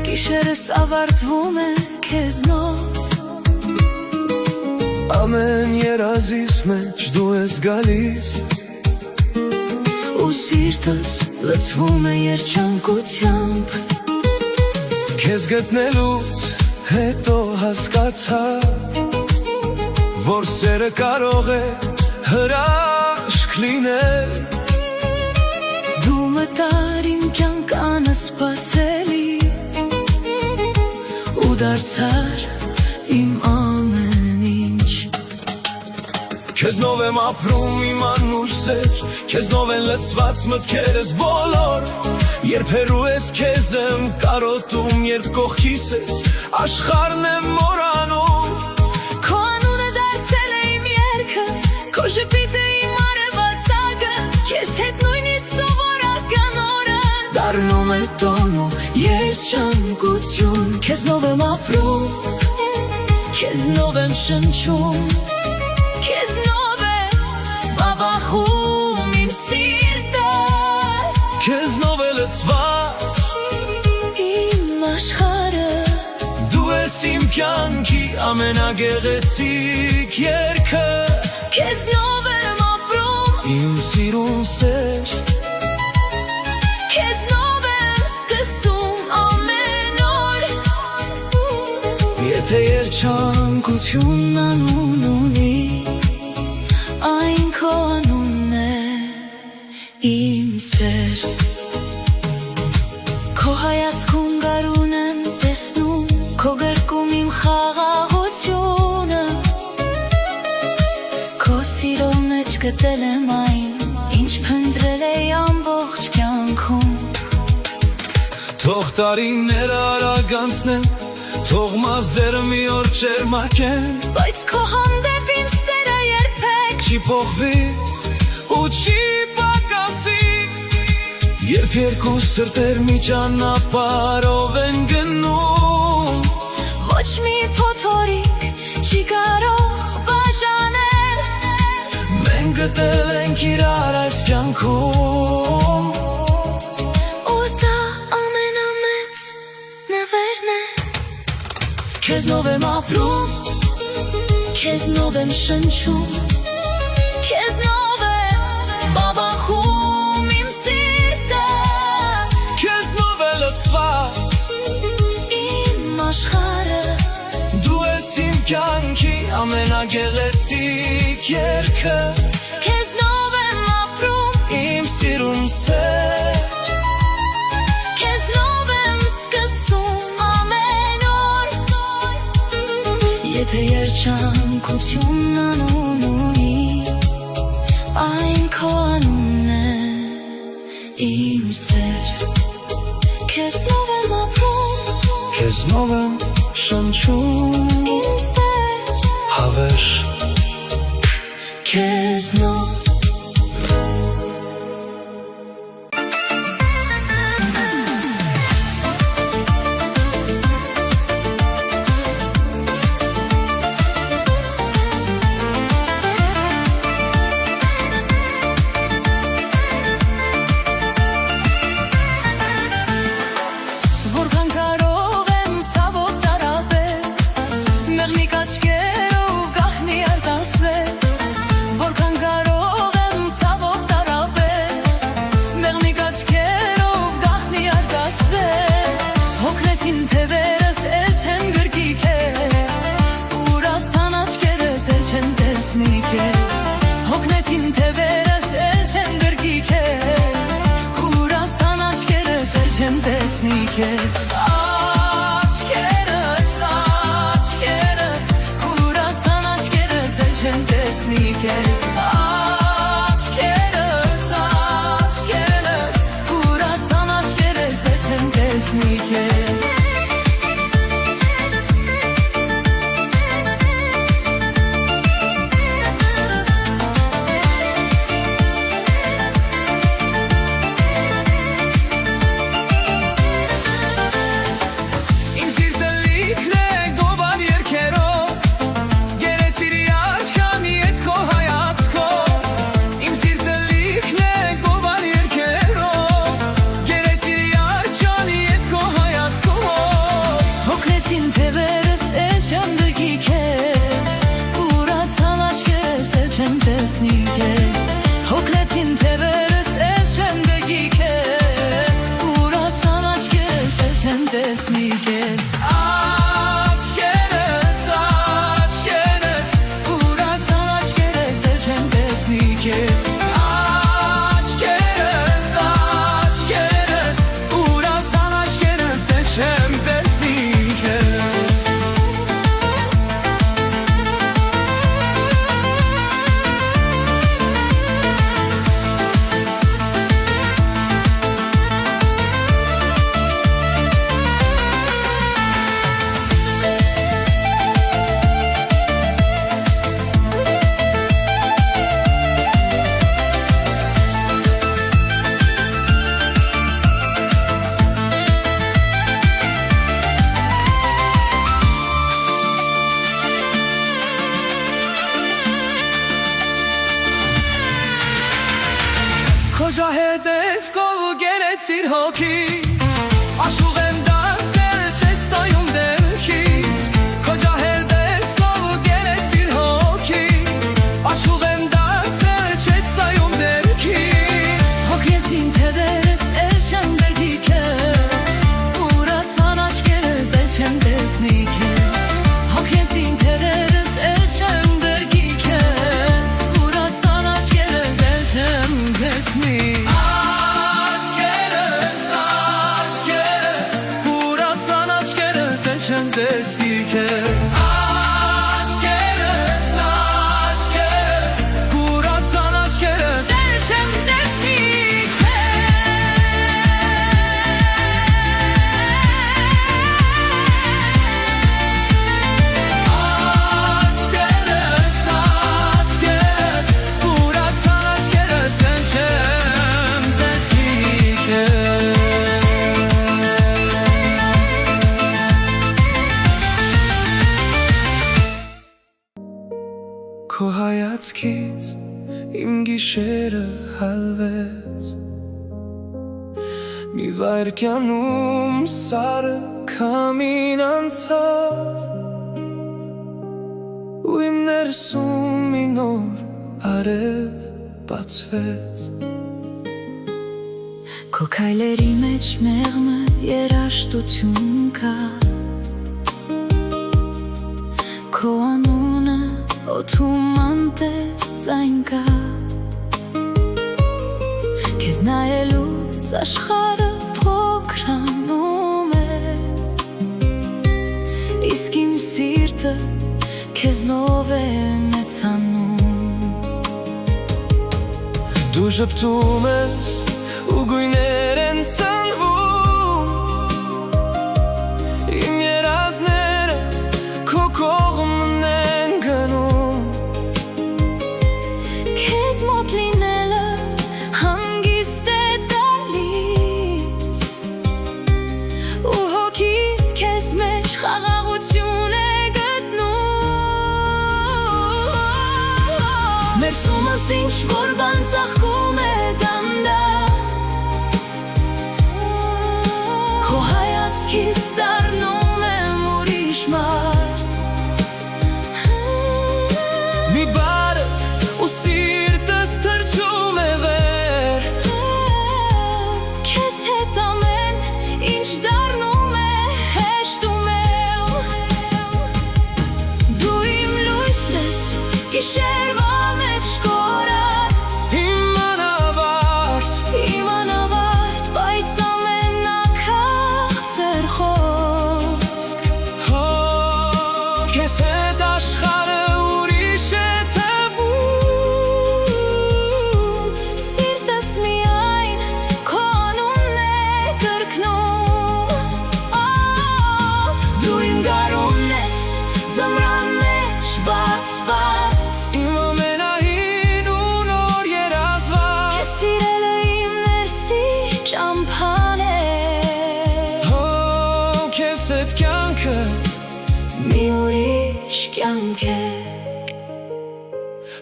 Speaker 1: Գիշերս ավարտվում է քեզնով
Speaker 2: Ամեն երազիս մեջ դու ես գալիս
Speaker 1: Ու սիրտս լցվում է երջանկությամբ
Speaker 2: Քեզ գտնելուց հետո հասկացա Որ սերը կարող է հրաշք լինել
Speaker 1: Դու մտար իմ կյանք անսպասելի Ու դարձար իմ ամեն ինչ
Speaker 2: Քեզնով եմ ապրում իմ անուշ սեր Քեզնով են լցված մտքերս բոլոր Երբ հեռու ես քեզ եմ կարոտում Երբ կողքիս ես աշխարհն եմ մորանում
Speaker 1: Քո անունը դարձել է իմ երգը Քո ժպիտը իմ արևածագը Քեզ հետ նույնիսկ սովորական օրը
Speaker 2: Դառնում է տոնու
Speaker 1: երջանկություն Քեզնով եմ ապրում Քեզնով եմ շնչում Քեզնով եմ բավախում իմ սիրտը
Speaker 2: Քեզնով է լցված
Speaker 1: Իմ աշխարհը
Speaker 2: Դու ես իմ կյանքի ամենագեղեցիկ երգը
Speaker 1: Քեզնով եմ ապրում
Speaker 2: Իմ սիրուն սեր
Speaker 1: Քեզնով եմ սկսում ամեն օր
Speaker 2: Եթե երջանկությունն
Speaker 1: անուն ունի Այն քո անունն է իմ սեր Քո հայացքում գարուն եմ տեսնում Քո գրկում իմ խաղաղությունը Քո սիրո մեջ գտել եմ այն Ինչ փնտրել էի ամբողջ կյանքում
Speaker 2: Թող տարիները արագանցնեն Թող մազերը մի օր չերմակեն
Speaker 1: Բայց քո հանդեպ իմ սերը երբեք
Speaker 2: Չի փոխվի ու չի պակասի Երբ երկու սրտեր մի ճանապարհով են գնում
Speaker 1: Ոչ մի փոթորիկ չի կարող բաժանել
Speaker 2: Մենք գտել ենք իրար այս կյանքում
Speaker 1: Ու դա ամենամեծ նվերն է
Speaker 2: Քեզնով եմ ապրում
Speaker 1: Քեզնով եմ շնչում Քեզնով եմ բավախում իմ սիրտը
Speaker 2: Քեզնով է լցված
Speaker 1: Իմ աշխարհը
Speaker 2: Դու ես իմ կյանքի ամենագեղեցիկ երգը
Speaker 1: Քեզնով եմ ապրում
Speaker 2: Իմ սիրուն սեր
Speaker 1: Քեզնով եմ սկսում ամեն օր Եթե երջանկությունն անուն ունի Այն քո անունն է իմ սեր Քեզնով եմ ապրում
Speaker 2: Քեզնով եմ շնչում
Speaker 1: իմ սեր
Speaker 2: Հավեր
Speaker 1: Քեզնով Որքան կարող եմ ցավով տարապել Մեղմիկ աչքերով գահնի արտասվել Որքան կարող եմ ցավով տարապել Մեղմիկ աչքերով գահնի արտասվել Հոգնեցին թևերս էլ չեն գրկի քեզ Ուրացան աչքերս էլ չեն տեսնի քեզ Հոգնեցին թևերս էլ չեն գրկի քեզ Ուրացան աչքերս էլ չեն տեսնի քեզ Աչքերս, աչքերս Ուրացան աչքերս էլ չեն տեսնի քեզ Աչքերս, աչքերս Ուրացան աչքերս էլ չեն տեսնի քեզ
Speaker 2: Իմ սիրտը լիքն է գովար երգերով Գերեցիր իաշանի էտ քո հայացքով Քո ջահետ ես կով գերեցիր հոգիս Աշխուղ եմ դարձել չես տայում դեմքիս Քո ջահետ ես կով գերեցիր հոգիս Աշխուղ եմ դարձել չես տայում դեմքիս
Speaker 1: Հոգ ես իմ թևերս էլ չեմ բերգի քեզ Ուրացան աչքերս էլ չեմ տեսնի քեզ Հոգ ես իմ թևերս էլ չեմ բերգի քեզ Ուրացան աչքերս էլ չեմ տեսնի
Speaker 2: Չեմ տեսնի քեզ Աչքերս, հուրացան աչքերս
Speaker 1: Էլ չեմ տեսնի
Speaker 2: Աչքերս, հուրացան աչքերս Էլ չեմ տեսնի քեզ Քո հայացքից իմ գիշերը հալվեց Մի վայրկյանում սարը քամին անցավ Ու իմ ներսում մի նոր արև բացվեց
Speaker 1: Քո քայլերի մեջ մեղմը երաշտություն կա Քո անունը օդում անտես ձայն կա Քեզ նայելուց աշխարհը փոքրանում է Իսկ իմ սիրտը քեզնով է մեծանում
Speaker 2: Դու շփթում ես ու գույներ են ցանվում Իմ երազները քո կողմն են գնում
Speaker 1: Քեզ մոտ լինելը հանգիստ է տալիս Ու հոգիս քեզ մեջ խաղաղություն է գտնում Ներսումս ինչ-որ բան ծաղկում է դանդաղ Քո հայացքից դառնում եմ ուրիշ մարդ
Speaker 2: Մի բարդ ու սիրտս թրջում է վեր
Speaker 1: Քեզ հետ ամեն ինչ դառնում է հեշտում եմ Դու իմ լույսն ես գիշերվա մեջ կորած Իմ անավարտ բայց ամենակաղցր խոսք
Speaker 2: Քեզ հետ աշխարհը ուրիշ է թվում
Speaker 1: Սիրտս միայն քո անունն է կրկնում Դու իմ գարունն ես ձմռան մեջ բացված
Speaker 2: Իմ ամենահին ու նոր երազված
Speaker 1: Քեզ սիրելը իմ ներսի ճամփան է
Speaker 2: Քեզ հետ կյանքը
Speaker 1: Մի ուրիշ կյանք է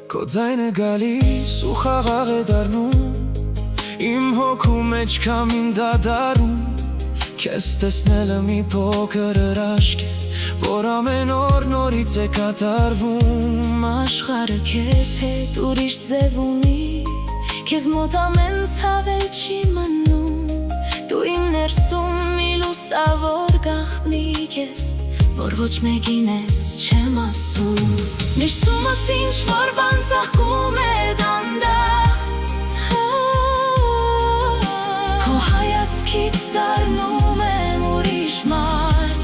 Speaker 2: Քո ձայնը գալիս ու խաղաղ է դառնում Իմ հոգու մեջ քամին դադարում Քեզ տեսնելը մի փոքր հրաշք է Որ ամեն օր նորից է կատարվում
Speaker 1: Աշխարհը քեզ հետ ուրիշ ձև ունի Քեզ մոտ ամեն ցավ էլ չի մնում Դու իմ ներսում մի լուսավոր գաղտնիք ես Որ ոչ մեկին ես չեմ ասում Ներսումս ինչ-որ բան ծաղկում է դանդաղ Քո հայացքից դառնում եմ ուրիշ մարդ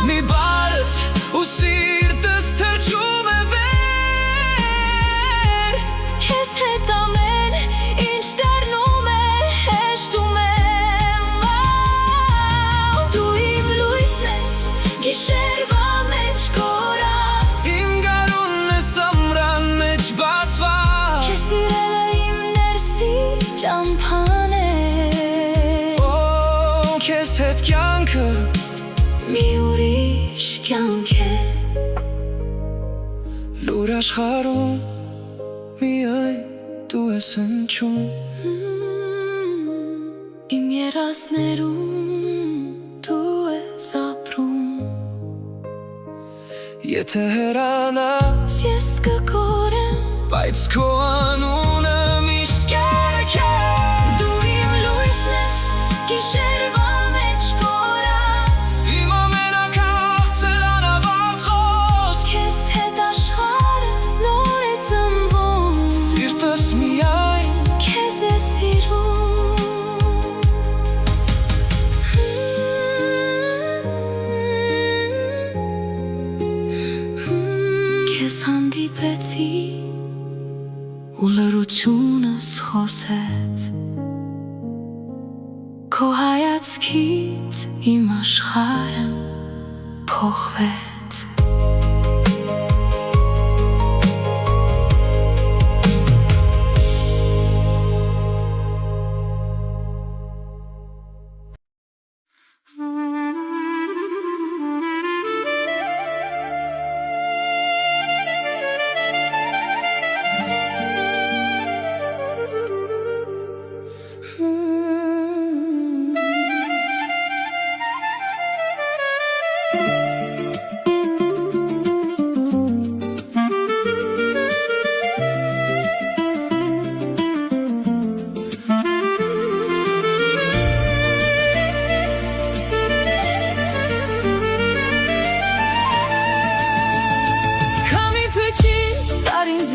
Speaker 2: Մի բարդ ու սիրտս թրջում է վեր
Speaker 1: Քեզ հետ ամեն ինչ դառնում է հեշտում եմ Դու իմ լույսն ես գիշերվա մեջ կորած
Speaker 2: Իմ գարունն ես ամռան մեջ բացված
Speaker 1: Քեզ սիրելը իմ ներսի ճամփան է
Speaker 2: Քեզ հետ կյանքը
Speaker 1: Մի ուրիշ կյանք է
Speaker 2: Լուր աշխարհում միայն դու ես հնչում
Speaker 1: Իմ երազներում դու ես ապրում
Speaker 2: Եթե հեռանաս
Speaker 1: Ես կկորեմ
Speaker 2: Բայց քո անունը միշտ կերքեմ
Speaker 1: Դու իմ լույսն ես գիշերվա մեջ կորած
Speaker 2: Իմ ամենակաղցել անավարտ խոսք
Speaker 1: Քեզ հետ աշխարհը նոր է ծնվում
Speaker 2: Սիրտս միայն
Speaker 1: Քեզ է սիրում Քեզ հանդիպեցի ու լռությունս խոսեց Քո հայացքից իմ աշխարհը փոխվեց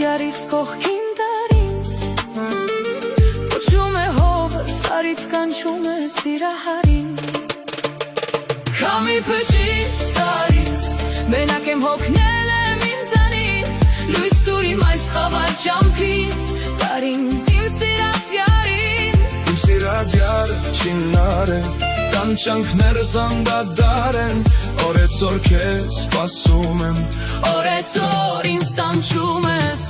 Speaker 1: Զյարիս կողքին դարից Պոչում է հովը, սարից կանչում է սիրահարին Քամի փչի դարից Մենակ եմ հոգնել եմ ինձանից Լույս տուր իմ այս խավար ճամփին Տար ինձ իմ սիրած յարին
Speaker 2: Իմ սիրած յարը չինար է Կանչանքներս անդադար են Օրեցօր քեզ սպասում եմ
Speaker 1: Օրեցօր ինձ տանջում ես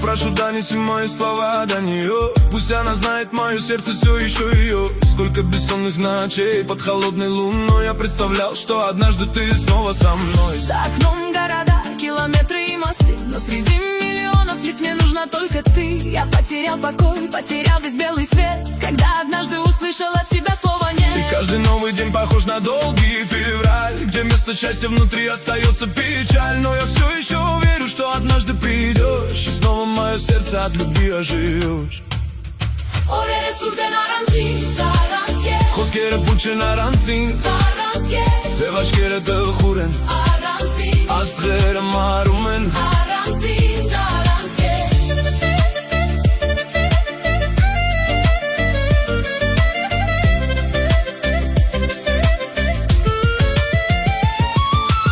Speaker 2: Прошу, донеси мои слова до нее Пусть она знает мое сердце, все еще ее Сколько бессонных ночей под холодной луной Я представлял, что однажды ты снова со мной
Speaker 1: За окном города, километры и мосты Но среди миллионов лиц мне нужна только ты Я потерял покой, потерял весь белый свет Когда однажды услышал от тебя слово нет
Speaker 2: И каждый новый день похож на долгий февраль Где вместо счастья внутри остается печаль Но я все еще верю, что однажды придешь И снова мое сердце от любви оживешь
Speaker 1: Օրերը ցուրտ են առանցին, առանց ես
Speaker 2: Խոսքերը փուչ են առանցին,
Speaker 1: առանց ես
Speaker 2: Ձև աչքերը տխուր են,
Speaker 1: առանցին
Speaker 2: Աստղերը մարում են,
Speaker 1: առանցին, առանց ես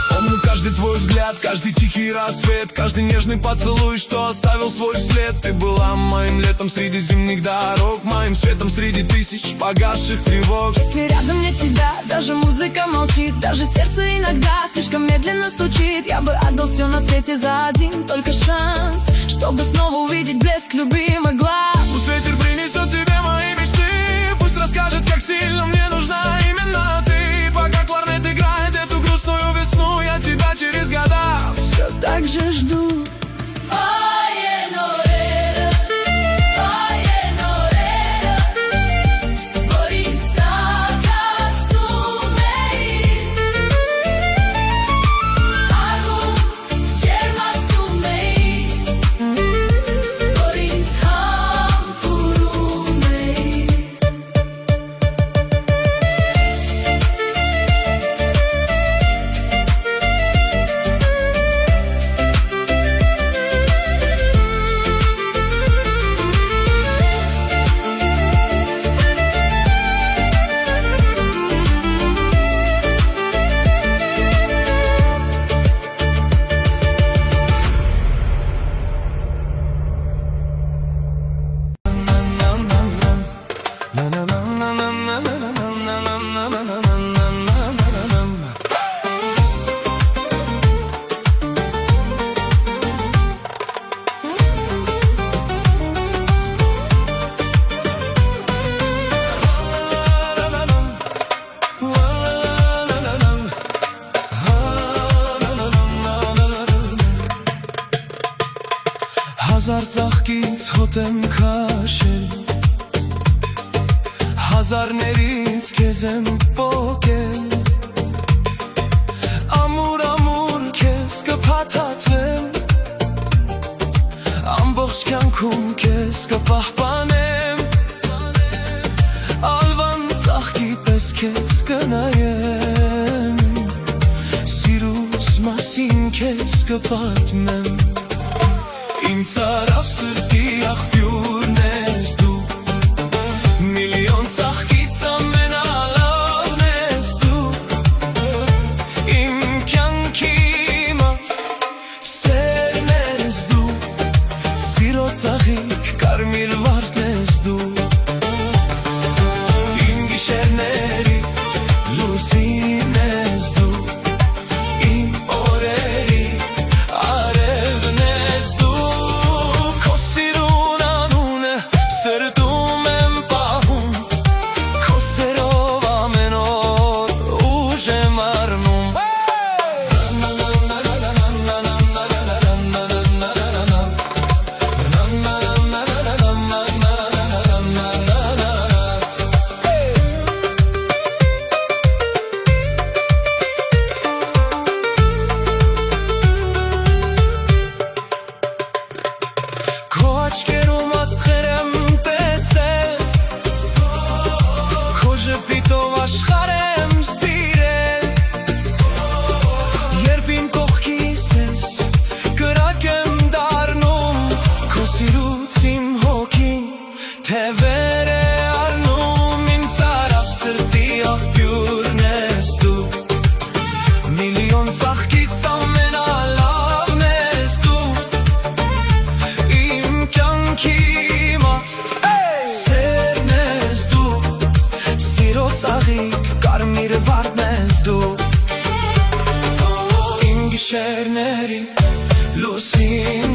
Speaker 2: Помню каждый твой взгляд, каждый тихий рассвет Каждый нежный поцелуй, что оставил свой след Ты была моим летом среди зимних дорог Моим светом среди тысяч погасших тревог
Speaker 1: Если рядом нет тебя, даже музыка молчит Даже сердце иногда слишком медленно стучит Я бы отдал все на свете за один только шанс Чтобы снова увидеть блеск любимых глаз
Speaker 2: Пусть ветер принесет тебе мои мечты Пусть расскажет, как сильно мне нужна именно ты Пока кларнет играет эту грустную весну Я тебя через года
Speaker 1: Все так же жду
Speaker 2: Հազար ծաղկից հոտ եմ քաշել, հազարներից քեզ եմ պոկել, ամուր ամուր քեզ կփաթաթվեմ, ամբողջ կյանքում քեզ կպահպանեմ, ալվան ծաղկի պես քեզ կնայեմ, սիրուս մասին քեզ կպատմեմ, իմ ծարավ սրտի աղբյուրն ես դու, միլիոն ծաղկից ամենալավն ես դու, իմ կյանքի իմաստ սերն ես դու, սիրո ծաղիկ կարմիր վարդն ես դու, իմ գիշերների լուսին ես դու, իմ օրերի արևն ես դու, քո սիրուն անունը սրտում եմ պահում, քո սերով ամեն օր ուժ եմ առնում, քո աչքերում աստղեր եմ տեսել, քո ժպիտով աշխարհ եմ սիրել, երբ իմ կողքիս ես կրակ եմ դառնում, քո սիրուց իմ հոգին թևեր է առնում, իմ ծարավ սրտի աղբյուրն ես դու, միլիոն ծաղկից ամենալավն ես դու, իմ կյանքի իմաստ սերն ես դու, սիրո ծաղիկ կարմիր վարդն ես դու, իմ գիշերների լուսին